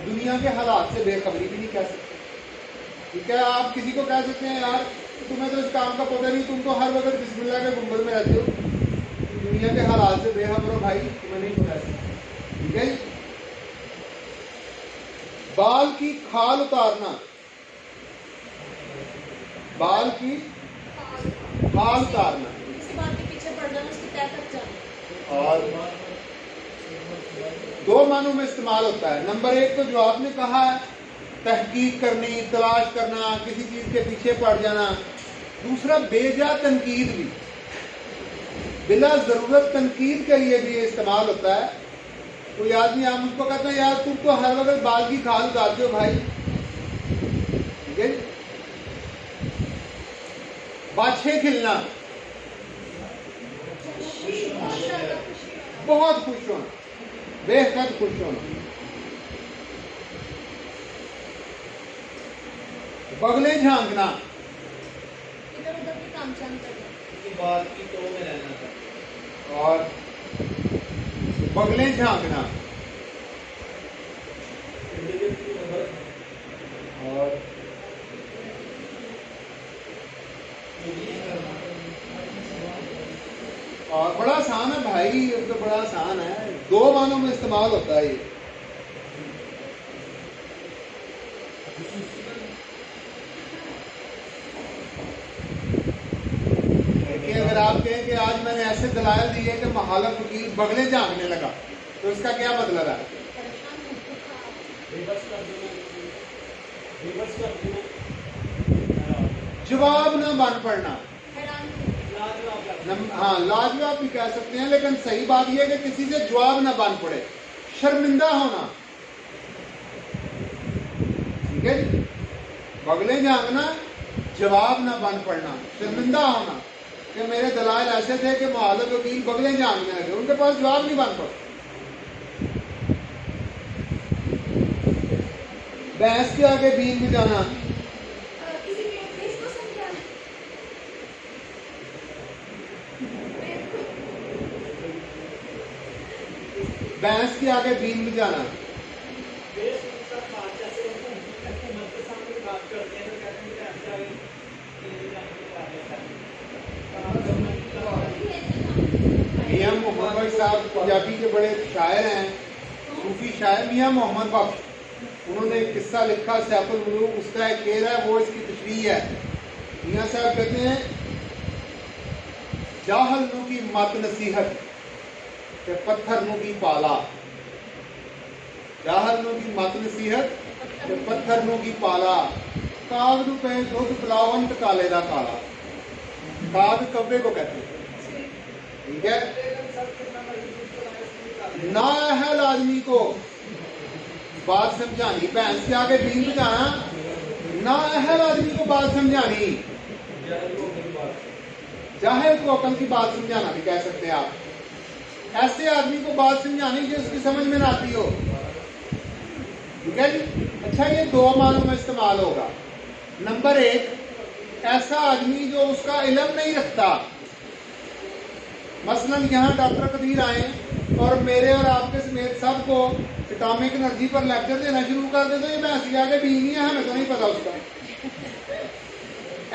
दुनिया के हालात से बेखबरी भी नहीं कह सकते। ठीक है, आप किसी को कह सकते हैं यार तुम्हें तो इस काम का पता नहीं, तुम तो हर वक्त बिस्मिल्लाह के गुंबद में रहते हो, दुनिया के हालात से बेखबर हो भाई, तुम्हें नहीं पता। ठीक है, बाल की खाल उतारना, बाल की खाल उतारना किसी बात के पीछे पड़ जाना, उसकी तय तक जाना। और 2 मानों में इस्तेमाल होता है। नंबर 1 तो जो आपने कहा है, तहकीक करनी, तलाश करना, किसी चीज के पीछे पड़ जाना। दूसरा बेजा तनकीद भी, बिला जरूरत तनकीद के लिए भी इस्तेमाल होता है। कोई आदमी आप उसको कहते हैं यार तुम तो हर वक्त बाल की खाल उतारते हो भाई। ठीक है, बाछे खिलना, बहुत खुश होना, बेहद खुश होना। बगले झांकना, इधर उधर की काम चाम करना। किसी बात की तो में रहना था। और बगले झांकना, और बड़ा आसान है भाई, ये तो बड़ा आसान है, 2 मानों में इस्तेमाल होता है ये। देखिए, अगर आप कहें कि आज मैंने ऐसे दलाल दिए कि महालक वकील बगले झांकने लगा, तो इसका क्या मतलब है? परेशान हो रिवर्स कर देना, रिवर्स कर देना, जवाब ना बन पड़ना। हैरान लाजवाब कर हाँ, लाजवाब भी कह सकते हैं, लेकिन सही बात यह है कि किसी से जवाब ना बन पड़े, शर्मिंदा होना। ठीक है जी, बगले झांकना, जवाब ना बन पड़ना, शर्मिंदा होना कि मेरे दलाल ऐसे थे कि मुआलक वकील बगले झांकने लगे, उनके पास जवाब नहीं बन पड़ा। भैंस के आगे बीन बजाना, किसी के फेस को समझाना। भैंस के आगे बीन बजाना, देश का बात जैसे हुकूमत के सामने बात करते हैं तो कहते हैं कि ऐसा है कि जाने के बाद मियां मोहम्मद बख्श साहब पंजाबी के बड़े शायर हैं, सूफी शायर मियां मोहम्मद बख्श। उन्होंने एक किस्सा लिखा सैफुल मुलूक, उसका एक शेर है, वो इसकी तशरीह है। मियां साहब कहते हैं जाहल नू की मत नसीहत ते पत्थर नू की पाला, जाहल नू की मत नसीहत ते पत्थर नू की पाला, काग नू पे दुध पिलाओ अंत काले दा काला। काग कब्बे को कहते हैं। ठीक है, नाअहल आदमी को बात समझानी, भैंस के आगे बीन बजाना, नाअहल आदमी को बात समझानी, जाहिल को अकल की बात समझाना भी कह सकते हैं आप, ऐसे आदमी को बात समझानी जो उसकी समझ में ना आती हो। ठीक है जी, अच्छा ये 2 मानों में इस्तेमाल होगा। नंबर 1, ऐसा आदमी जो उसका इल्म नहीं रखता, मसलन यहाँ डॉक्टर कदीर आए और मेरे और आपके समेत सबको एटॉमिक एनर्जी पर लेक्चर देना शुरू कर दे, तो ये भैंस के आगे बीन ही है, हमें तो नहीं पता उसका।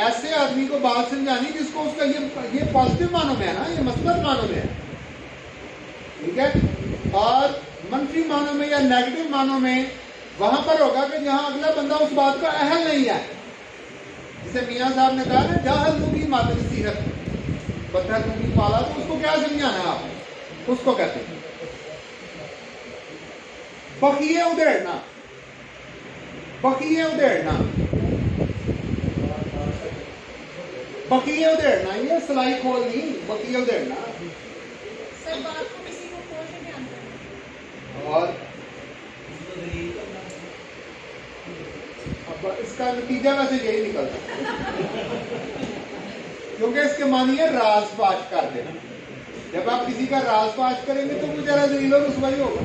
ऐसे आदमी को बात समझानी जिसको उसका ये पॉजिटिव मानों में है ना, ये मस्बत मानों में है। ठीक है, और मनफी मानों में या नेगेटिव मानों में वहां पर होगा कि जहां अगला बंदा उस बात का अहल नहीं है। जैसे मियां साहब ने कहा ना, जाहल नू की मत नसीहत पत्थर नू की पाला, तो उसको क्या समझाना है आप, उसको कहते हैं बखिए उधेड़ना, बखिए उधेड़ना, बखिए उधेड़ना, ये सिलाई खोल नहीं, बखिए उधेड़ना। सर बात को किसी को खोल के ध्यान करना। और अब इसका नतीजा वैसे यही निकलता क्योंकि इसके मानिए राज फाश कर देना। जब आप किसी का राज फाश करेंगे तो वो जरा जलील और रुसवाई होगा।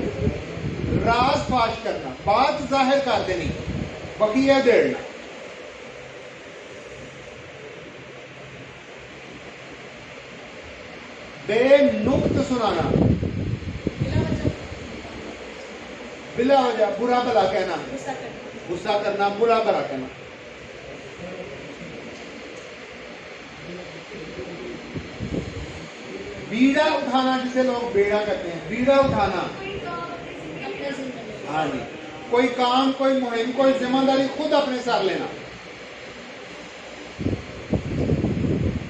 राज फाश करना, बात जाहिर कर देनी, बकिया देना। बेनुक्त सुनाना, बिला वजह बिला वजह बुरा भला कहना, गुस्सा करना, गुस्सा करना, बुरा भला कहना। बीड़ा उठाना, जिसे लोग बेड़ा कहते हैं, बीड़ा उठाना। अपने जिंदगी हाँ जी, कोई काम, कोई मुहिम, कोई जिम्मेदारी खुद अपने सर लेना।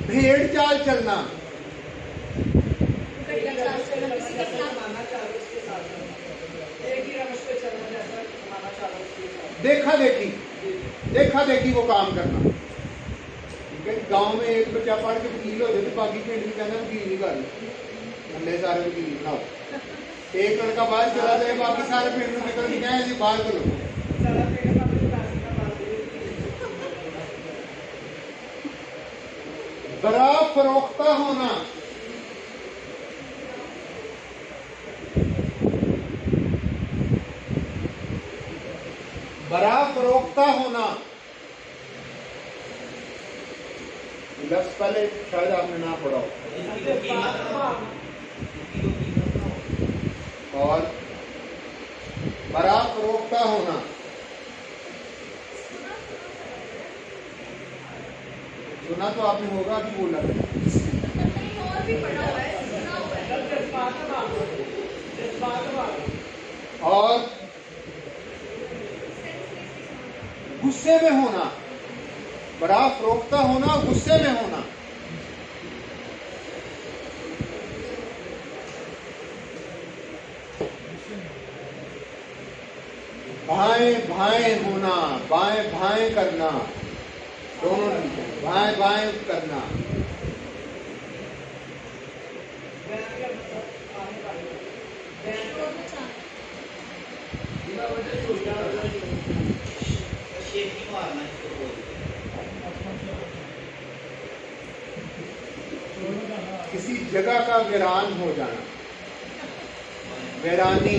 भेड़ चाल चलना, घटिया चाल चलना, किसी के साथ मानना चाहो उसके साथ चलना। एक ही रमश पे चलना, जैसा मानना चाहो उसके साथ। देखा देखी, देखा देखी वो काम करना। ठीक है, गांव में एक बच्चा पढ़ के वकील हो जाए तो बाकी पिंड भी कहना वकील नहीं कर, हमने सारे वकील बनाओ। एक लड़का बाहर चला जाए, बाकी सारे पिंड में निकल के कहें जी बाहर करो। सारा पेड़ का मुझे रास्ते का बात है। बड़ा फरोख्ता होना, बड़ा फरोख्ता होना। लफ्ज पहले शायद आपने ना पढ़ा हो। और बड़ा फरोख्ता होना, सुना तो आपने होगा कि बोला? नहीं, और भी पढ़ा हुआ है, सुना हुआ है। और गुस्से में होना, बड़ा फरोख्ता होना, गुस्से में होना। भाएं भाएं होना, बाएं भाएं करना, दोनों बाएं बाएं करना। क्रोध मचाना, किसी जगह का वीरान हो जाना, वीरानी।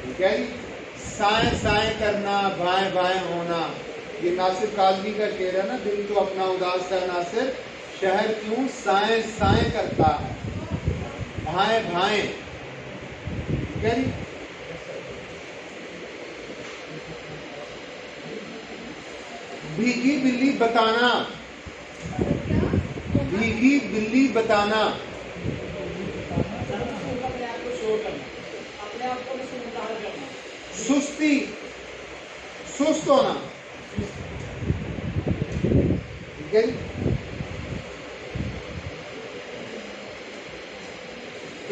ठीक है जी, साएं साएं करना, बाएं बाएं होना। ये नासिर काजमी का शेर है ना, दिल तो अपना उदास है नासिर, शहर क्यों साएं साएं करता है, भाएं भाएं। ठीक है जी, भीगी बिल्ली बताना, भीगी बिल्ली बताना। अपने आप को शो करना, अपने आप को समझदार करना। सुस्ती, सुस्त होना। ठीक है जी?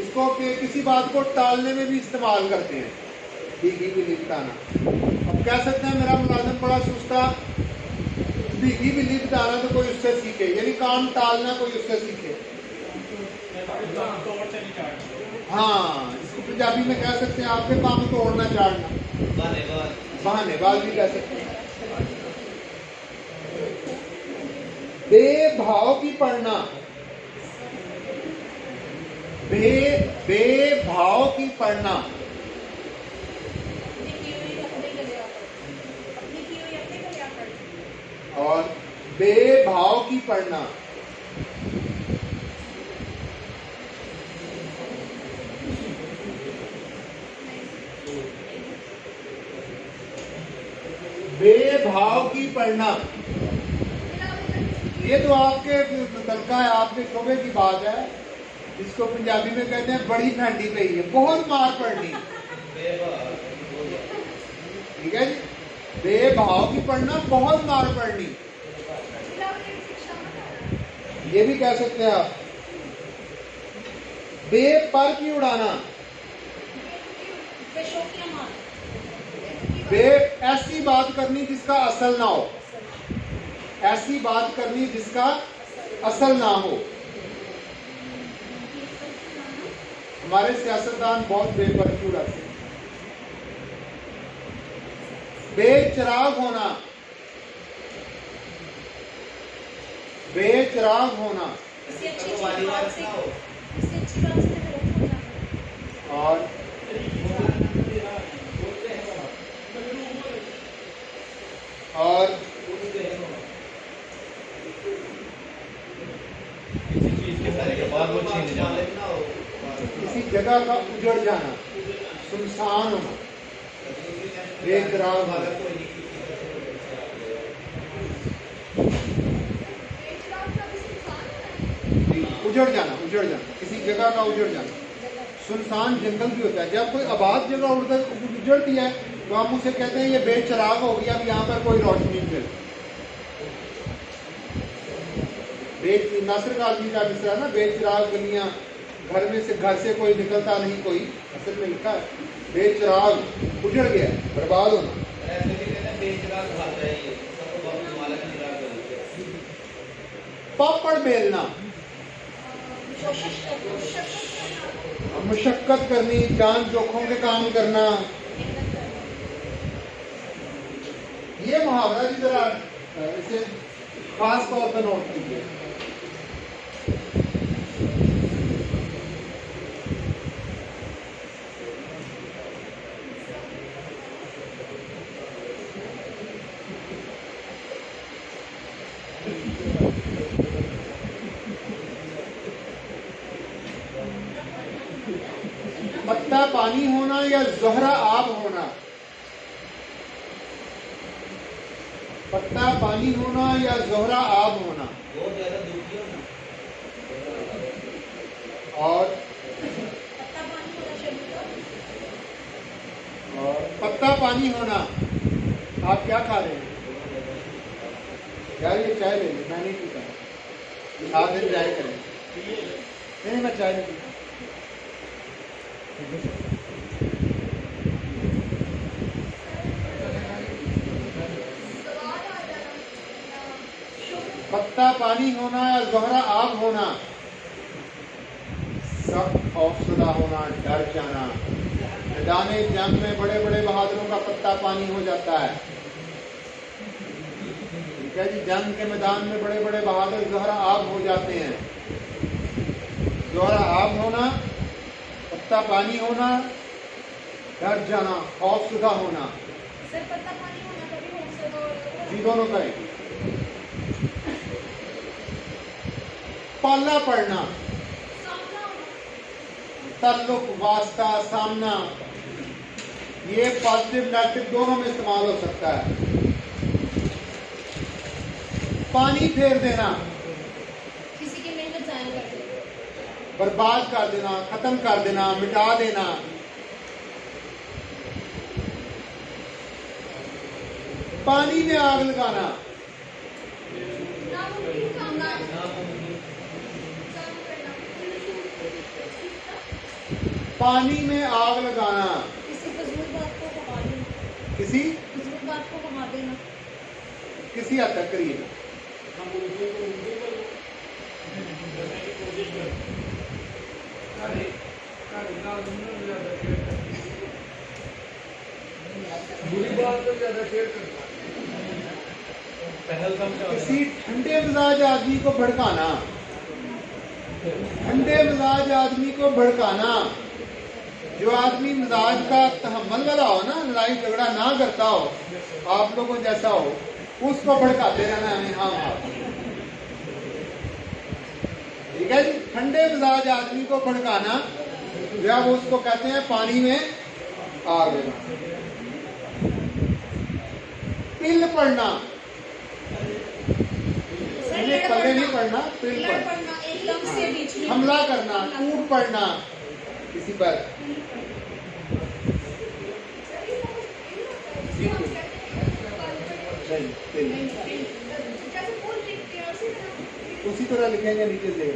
इसको किसी बात को टालने में भी इस्तेमाल करते हैं, भीगी बिल्ली बताना। अब कह सकते हैं मेरा मुलाजिम बड़ा सुस्ता, भीगी बिल्ली बताना तो कोई उससे सीखे, यानी काम टालना कोई उससे सीखे। हाँ, इसको पंजाबी में कह सकते हैं आपके काम तोड़ना चाड़ना, बहानेबाज भी कह सकते हैं। बेभाव की पढ़ना, बेभाव की पढ़ना। अपनी की हुई अपने गले आ पड़, अपनी की हुई अपने गले आ पड़। और बेभाव की पढ़ना। बेभाव की पढ़ना, ये तो आपके तलका है, आपके शोबे की बात है, जिसको पंजाबी में कहते हैं बड़ी फैंडी पे ही है, बहुत मार पड़नी। ठीक है जी, बेभाव की पढ़ना, बहुत मार पड़नी, ये भी कह सकते हैं आप। बेपर की उड़ाना, बेशौकिया मार, बे ऐसी बात करनी जिसका असल ना हो, ऐसी बात करनी जिसका असल ना हो। हमारे सियासतदान बहुत बेपर्ची उड़ाते हैं। बेचिराग होना, बेचिराग होना। किसी अच्छी बात से, किसी अच्छी बात से बेरोक हो जाना। और और पुष्टदेहन होना। किसी चीज के होने के बाद वो छीन जाना। मालिक ना हो। किसी जगह का उजड़ जाना, सुनसान होना, बेकरार होना। उजड़ जाना, उजड़ जाना, किसी जगह का उजड़ जाना। सुनसान जंगल भी होता है। जब कोई आबाद जगह उजड़ती है तो हम उसे कहते हैं ये बेचिराग हो गया, अब यहाँ पर कोई रोशनी नहीं मिलती। नासिर काज़मी का मिसरा ना, बेचिराग गलियां, घर में से घर से कोई निकलता नहीं, कोई असल में लिखा है बेचिराग, उजड़ गया, बर्बाद होना। ऐसे भी कहते हैं बेचिराग खाता है ये, सबको बहुत मालक चिराग कर देते हैं। पापड़ बेलना, मुशक्कत करनी, जान जोखों के काम करना। ये मुहावरा की तरह इसे खास तौर पर नोट कीजिए। पत्ता पानी होना या ज़ोहरा आब होना, पत्ता पानी होना या ज़ोहरा आब होना। बहुत ज्यादा दुखी होना। और पत्ता पानी होना। आप क्या खा रहे हैं यार? ये चाय ले लो, मैं नहीं पीता, साथ में चाय करें। नहीं, मैं चाय नहीं पीता। पत्ता पानी होना या ज़ोहरा आब होना, सख्त खौफसदा होना, डर जाना। मैदान जंग में बड़े बड़े बहादुरों का पत्ता पानी हो जाता है। ठीक है जी, जंग के मैदान में बड़े बड़े बहादुर ज़ोहरा आब हो जाते हैं। ज़ोहरा आब होना, पत्ता पानी होना, डर जाना, खौफसदा होना। सर पत्ता पानी होना कभी खौफसदा होना। जी दोनों करें। पाला पड़ना, सामना होना। ताल्लुक, वास्ता, सामना, ये पॉजिटिव नेगेटिव दोनों में इस्तेमाल हो सकता है। पानी फेर देना, किसी की मेहनत जाया कर देना। बर्बाद कर देना, खत्म कर देना, मिटा देना। पानी में आग लगाना, नामुमकिन काम ना पानी में आग लगाना, किसी फजूल बात को भगा देना। किसी फजूल बात को भगा देना। किसी हद तक करिए। बुरी बात तो ज्यादा शेयर करना। पहलकम का किसी ठंडे मिजाज आदमी को भड़काना, ठंडे मिजाज आदमी को भड़काना। जो आदमी मिजाज का तहम्मुल वाला हो ना, लड़ाई झगड़ा ना करता हो, आप लोगों जैसा हो, उसको भड़काते रहना है। हाँ हाँ, ठीक है जी। ठंडे मिजाज आदमी को भड़काना, जब उसको कहते हैं पानी में आग लगाना। पिल पड़ना, पहले पल्ले नहीं पड़ना, पिल लड़ पड़ना। पड़ना, एक लफ्ज से बीच में हमला करना, टूट पड़ना किसी पर। नहीं, पिल। उसी तरह लिखेंगे नीचे से।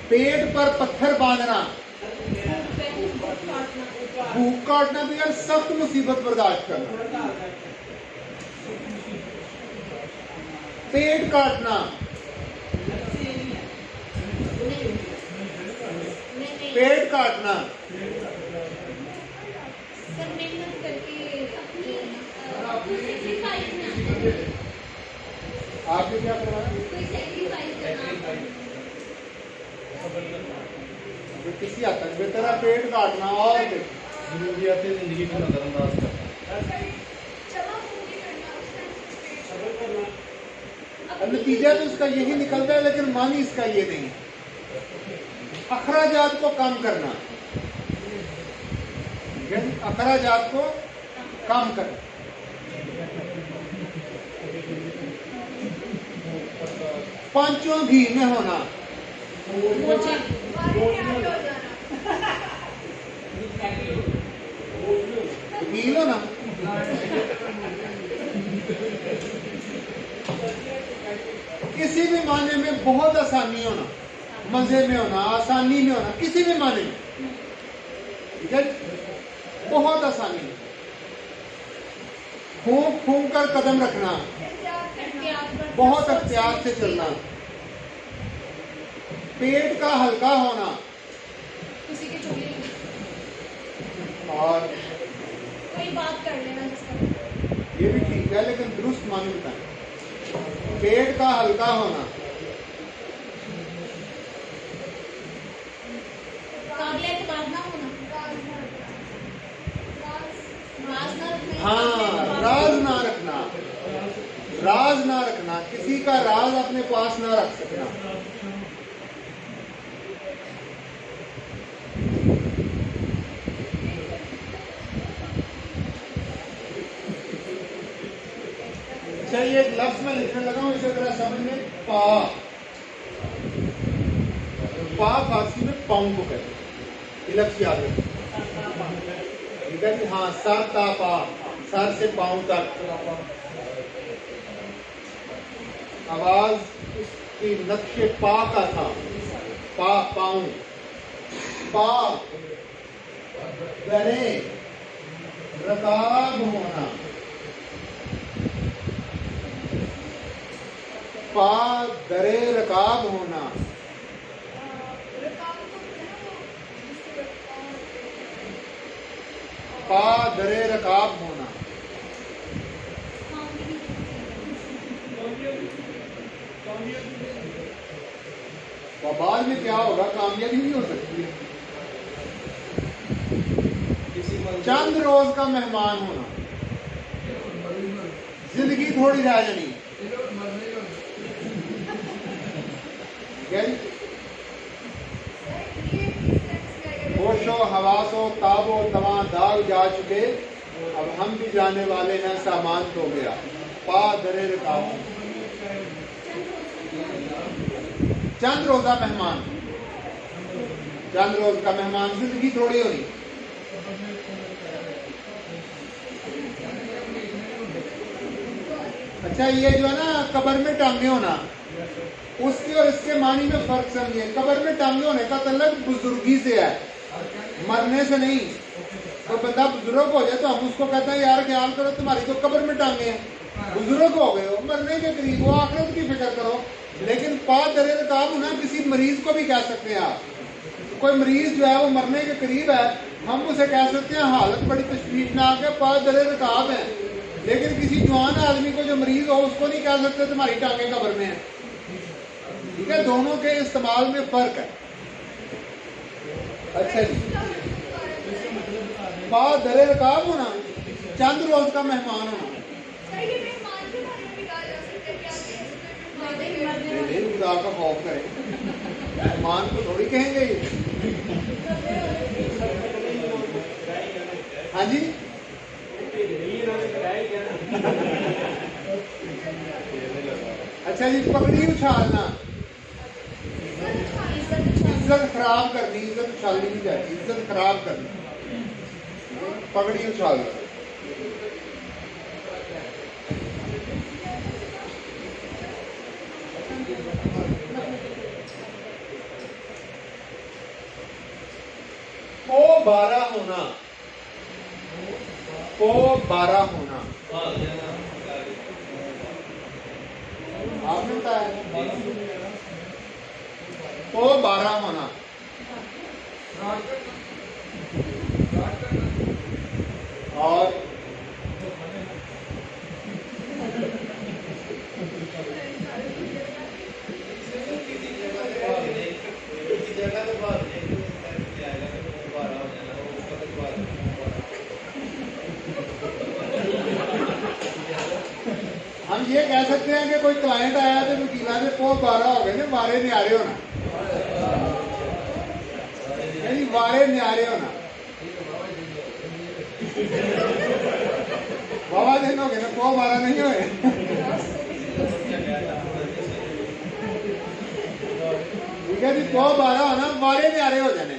पेट पर पत्थर बांधना, भूख काटना भी यार, सख्त मुसीबत बर्दाश्त करना। पेट काटना, पेट काटना, सर मेहनत करके अपनी सेक्रीफाइस में आपने क्या करवाया? कोई सेक्रीफाइस करना। किसी हद तक बेहतर है पेट काटना। और जरूरियात जिंदगी को नजरअंदाज करना। अब नतीजा तो उसका यही निकलता है, लेकिन मानी इसका ये नहीं। अखराजात को कम करना, अखराजात को कम करना। पांचों घी में होना, घी लो ना। किसी भी माने में बहुत आसानी होना, मजे में होना, आसानी में होना, किसी भी माने में, ठीक है, बहुत आसानी। फूंक फूंक कर कदम रखना, बहुत एहतियात से चलना। पेट का हल्का होना, किसी की चुगली और कोई बात कर लेना जिसका ये भी ठीक है, लेकिन दुरुस्त माने बताएं। पेट का हल्का होना, काबिल एतबार ना होना, राज ना रखना। हाँ, राज ना रखना, राज ना रखना, किसी का राज अपने पास ना रख सकना। चलिए एक लफ्ज में लिखने लगा हूं, इसे जरा समझने। पा, पा फारसी में पाँव को कहते हैं, ये लफ्ज याद रखें, ठीक है जी। हाँ, सर ता पा, सर से पाँव तक। आवाज उसकी नक्शे पा का था, पा पाँव, पा गरे रकाब होना, पा दरे रकाब होना, पा दरे रकाब होना। तो बाद में क्या होगा, कामयाबी नहीं हो सकती। चंद रोज का मेहमान होना, जिंदगी थोड़ी रह जानी, होशो हवासो ताबो तवा दाग जा चुके, अब हम भी जाने वाले हैं, सामान तो गया। पा दरे रकाब, चंद रोजा मेहमान, चंद रोज का मेहमान, जिंदगी थोड़ी होनी। अच्छा, ये जो है ना कब्र में टांगे होना, उसके और इसके मानी में फर्क समझिए। कब्र में टांगे होने का तल्लक बुजुर्गी से है, मरने से नहीं। तो बंदा बुजुर्ग हो जाए तो हम उसको कहते हैं यार ख्याल करो तुम्हारी तो कब्र में टांगे हैं, बुजुर्ग हो गए हो, मरने के करीब हो, आखिरत की फिक्र करो। लेकिन पा दरे रकाब ना, किसी मरीज को भी कह सकते हैं आप। तो कोई मरीज जो है वो मरने के करीब है, हम उसे कह सकते हैं हालत बड़ी तशवीशनाक है, पा दरे रकाब है। लेकिन किसी जवान आदमी को जो मरीज हो उसको नहीं कह सकते तुम्हारी टांगे कब्र में है, ठीक है। दोनों के इस्तेमाल में फर्क है। अच्छा जी, पा दरे रकाब होना, चंद रोज का मेहमान होना। नहीं, खुदा का खौफ करें, मेहमान को थोड़ी कहेंगे ये। हाँ जी, अच्छा जी, पगड़ी उछालना, इज्जत खराब करनी, इज्जत उछालनी नहीं चाहिए, इज्जत खराब करनी, पगड़ी उछालना। को बारा होना, को बारा होना, आपने बताया को बारा होना। और ये कह सकते हैं कि कोई क्लाइंट आया तो वकीला ने पो 12 हो गए ने वारे न्यारे होना, यानी वारे न्यारे होना। बाबा दिन हो गए ना, पो 12 नहीं होए। ठीक है जी, पो 12 होना, वारे न्यारे हो जाने,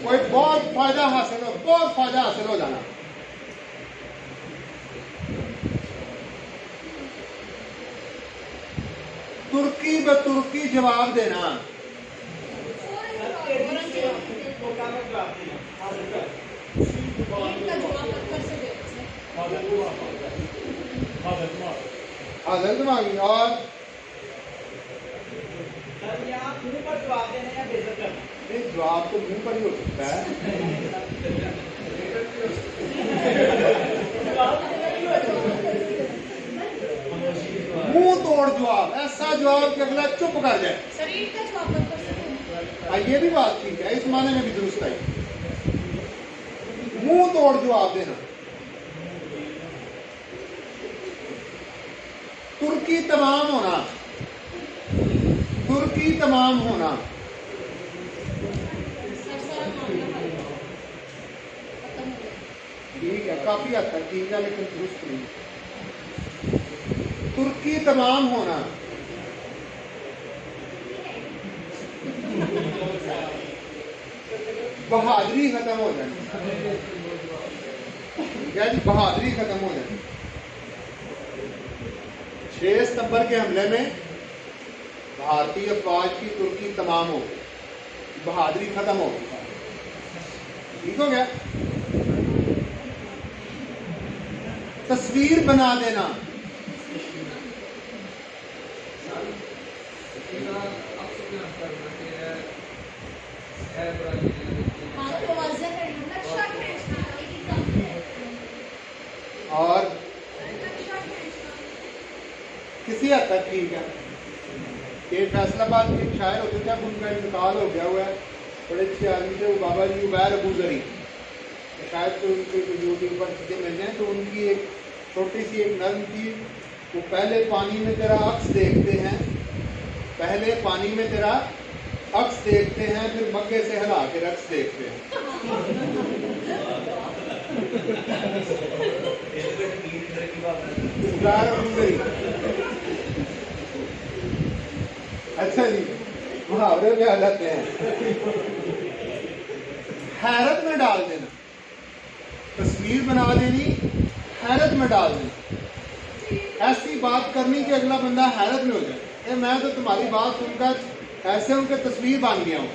कोई बहुत फायदा हासिल हो, बहुत फायदा हासिल हो जाना। तुर्की ब तुर्की जवाब देना, हाजिर दिमागी। और सर यहाँ मुंह पर जवाब देना या बेइज्जत करना? नहीं, जवाब तो मुंह पर ही हो सकता है। मुंह तोड़ जवाब, ऐसा जवाब कि अगला चुप कर जाए। शरीर का जवाब मत कर सकते। ये भी बात ठीक है, इस माने में भी दुरुस्त है। मुंह तोड़ जवाब देना। तुर्की तमाम होना, तुर्की तमाम होना, सर सारा मामला हल खत्म हो गया। ठीक है, काफी हद तक ठीक है, लेकिन दुरुस्त नहीं। तुर्की तमाम होना, बहादुरी खत्म हो जानी, क्या जी, बहादुरी खत्म हो जानी। 6 सितंबर के हमले में भारतीय फौज की तुर्की तमाम हो गई, बहादुरी खत्म हो गई। ठीक हो गया। तस्वीर बना देना, बात को वाज़ेह करना, नक्शा खींचना, एक एग्जांपल है। और नक्शा खींचना। किसी हद तक ठीक है। ये फैसलाबाद के एक शायर होते थे, अब उनका इंतकाल हो गया हुआ है, बड़े अच्छे आदमी थे वो, बाबा जी उबैर अबूजरी। शायद तो उनके यूट्यूब पर चीज़ें मिल जाएँ। तो उनकी एक छोटी सी एक नज़्म थी, वो पहले पानी में तेरा अक्स देखते हैं, पहले पानी में तेरा अक्स देखते हैं, फिर मग्गे से हिला के रक्स देखते हैं। उबैर अबूजरी। अच्छा जी, मुहावरे में आ जाते हैं। हैरत में डाल देना, तस्वीर बना देनी, हैरत में डाल देना, ऐसी बात करनी कि अगला बंदा हैरत में हो जाए, ए मैं तो तुम्हारी बात सुनकर ऐसे उनके तस्वीर बन गया हूं।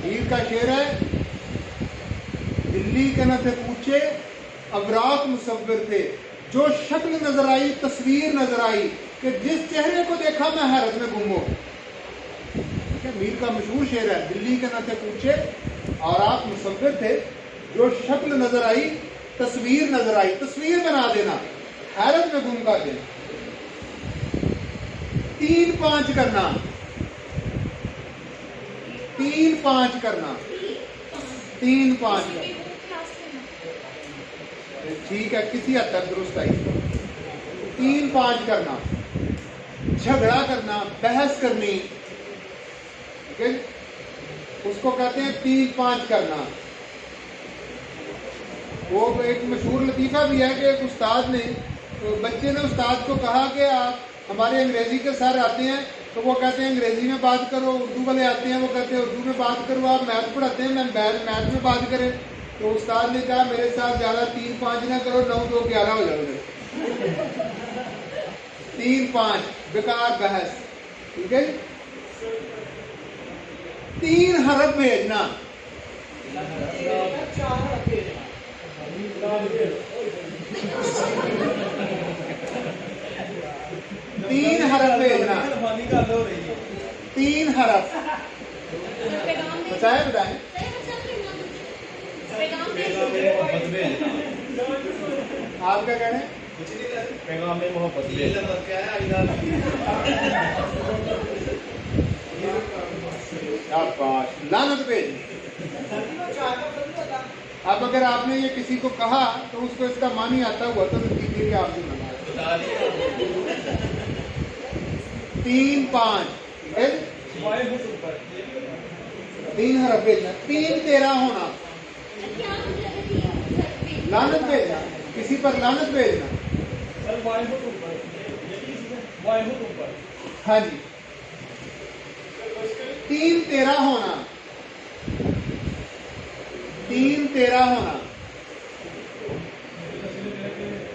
हीर का शेर है, दिल्ली के न थे पूछे अवराक मुसव्विर थे, जो शक्ल नजर आई तस्वीर नजर आई, कि जिस चेहरे को देखा मैं हैरत में गुम हो। ठीक है, मीर का मशहूर शेर है, दिल्ली के न थे पूछे और आप मुसव्विर थे, जो शक्ल नजर आई तस्वीर नजर आई। तस्वीर बना देना, हैरत में गुम कर देना। 3-5 करना, 3-5 करना, 3-5 करना। ठीक है, किसी हद तक दुरुस्त है। 3-5 करना, झगड़ा करना, बहस करनी, ठीक है, उसको कहते हैं 3-5 करना। वो एक मशहूर लतीफ़ा भी है कि एक उस्ताद ने, तो बच्चे ने उस्ताद को कहा कि आप हमारे अंग्रेजी के सर आते हैं, तो वो कहते हैं अंग्रेजी में बात करो। उर्दू वाले आते हैं, वो कहते हैं उर्दू में बात करो। आप मैथ पढ़ाते हैं, मैथ में बात करें। तो उस्ताद ने कहा मेरे साथ ज़्यादा 3-5 ना करो, 9-2-11 हो जाओगे। 3-5 बेकार बहस। ठीक है, 3 हरफ भेजना, 3 हरफ भेजना, 3 हरफ। बताएं बताएं। आप क्या कह रहे हैं? पैगाम में मोहब्बत क्या है? शाबाश, लानत भेजनी। अब अगर आपने ये किसी को कहा तो उसको इसका मान ही आता हुआ तो कीजिए कि आपसे मना है। बता दिया 3 5 ठीक है, बाएं फुट ऊपर 3 हरफ भेजना, 3 13 होना, क्या मतलब लानत भेजना, किसी पर लानत भेजना। सर बाएं फुट ऊपर बाएं फुट ऊपर हाँ जी, 3 13 होना, 3 13 होना,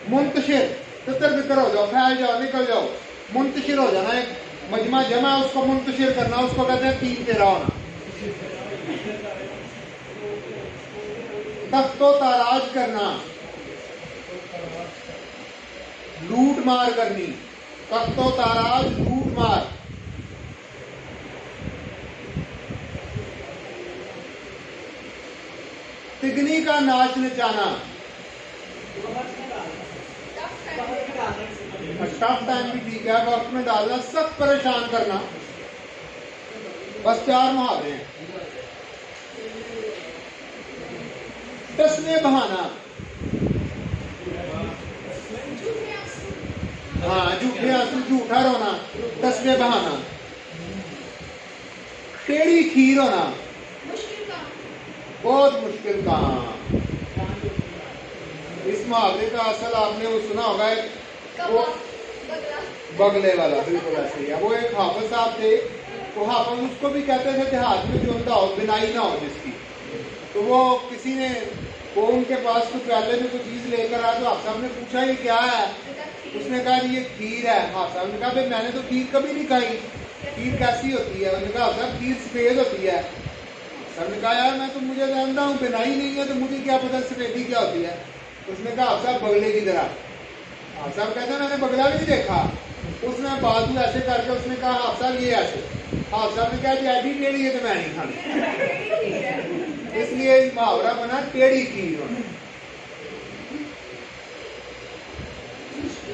मुंतशिर, तितर बितर हो जाओ, फैल जाओ, निकल जाओ, मुंतशिर हो जाना। एक मजमा जमा है, उसको मुंतशिर करना, उसको कहते हैं 3 13 होना। तख्तो ताराज करना, लूट मार करनी, तख्तो ताराज लूट मार। तिगनी का नाच नचाना, टफ टाइम भी ठीक है, वक्त में डालना, सख्त परेशान करना। बस 4 मुहावरे हैं। तस्ने बहाना, हाँ झूठे आंसू, झूठा रोना, तस्ने बहाना। टेढ़ी खीर होना, मुश्किल काम बहुत मुश्किल काम। इस मुहावरे का असल आपने वो सुना होगा, वो बगला बगले वाला, बिल्कुल ऐसे ही है। वो एक हाफिज साहब थे, तो हाफिज उसको भी कहते थे देहात में जो उनका हो बिनाई ना हो जिसकी। तो वो किसी ने वो उनके पास कुछ प्याले में कुछ चीज लेकर आया, तो हाफिज साहब ने पूछा ये क्या है? उसने कहा ये खीर है। हाफिज साहब ने कहा भाई मैंने तो खीर कभी नहीं खाई, खीर कैसी होती है? उन्होंने कहा हाफिज साहब खीर सफेद होती है। हमने कहा यार मैं तो मुझे जानता हूँ बिनाई नहीं है, तो मुझे क्या पता सफेदी क्या होती है? उसने कहा हाफिज साहब बगले की तरह। हाफिज साहब कहते हैं मैंने बगला नहीं देखा। उसने बाजू ऐसे करके उसने कहा हाफिज साहब ये ऐसे। हाफिज साहब ने कहा जी ऐडी टेढ़ी है तो मैं नहीं खानी। इसलिए मुहावरा बना टेढ़ी खीर होना।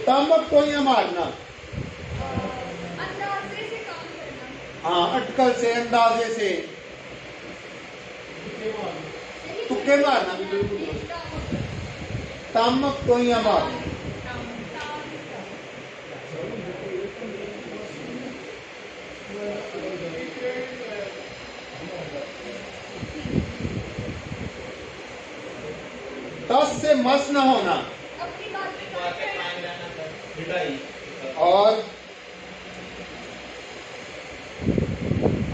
तमक कोइयां मारना, अंदाजे से काम करना हाँ अटकल से, अंदाजे से, तुक्के मारना भी बिल्कुल। तमक कोइयां मारना, तस से मस न होना, अपनी बात पे बात पे कायम रहना था मिटाई और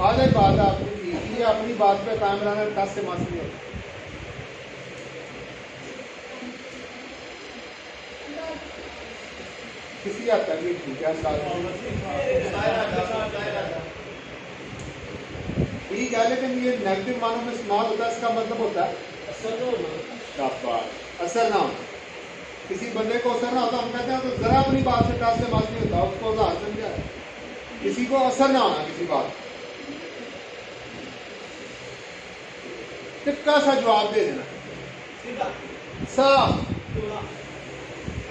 आगे बात आपने की कि अपनी बात पे कायम रहना, तस से मस नहीं होना। किसी हद तक भी ठीक है, ठीक है, लेकिन ये नेगेटिव मानों में इस्तेमाल होता है, इसका मतलब होता है शाबाश, असर ना होना। किसी बंदे को असर ना होता, हम कहते हैं तो जरा अपनी बात से टस से बात नहीं होता, उसको उदाहरण समझा है। किसी को असर ना होना किसी बात, टिक्का सा जवाब दे देना, साफ।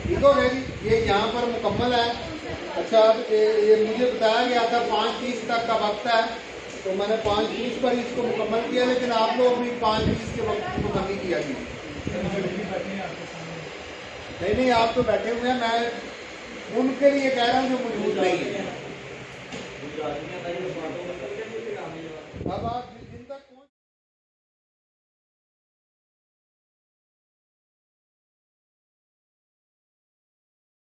ठीक हो गया जी, ये यहाँ पर मुकम्मल है। अच्छा अब ये मुझे बताया गया था 5:30 तक का वक्त है, तो मैंने 5:30 पर इसको मुकम्मल किया, लेकिन आप लोग भी 5:30 के वक्त को मुकम्मल किया जी। नहीं आप तो बैठे हुए हैं, मैं उनके लिए कह रहा हूँ जो मौजूद नहीं है। अब आप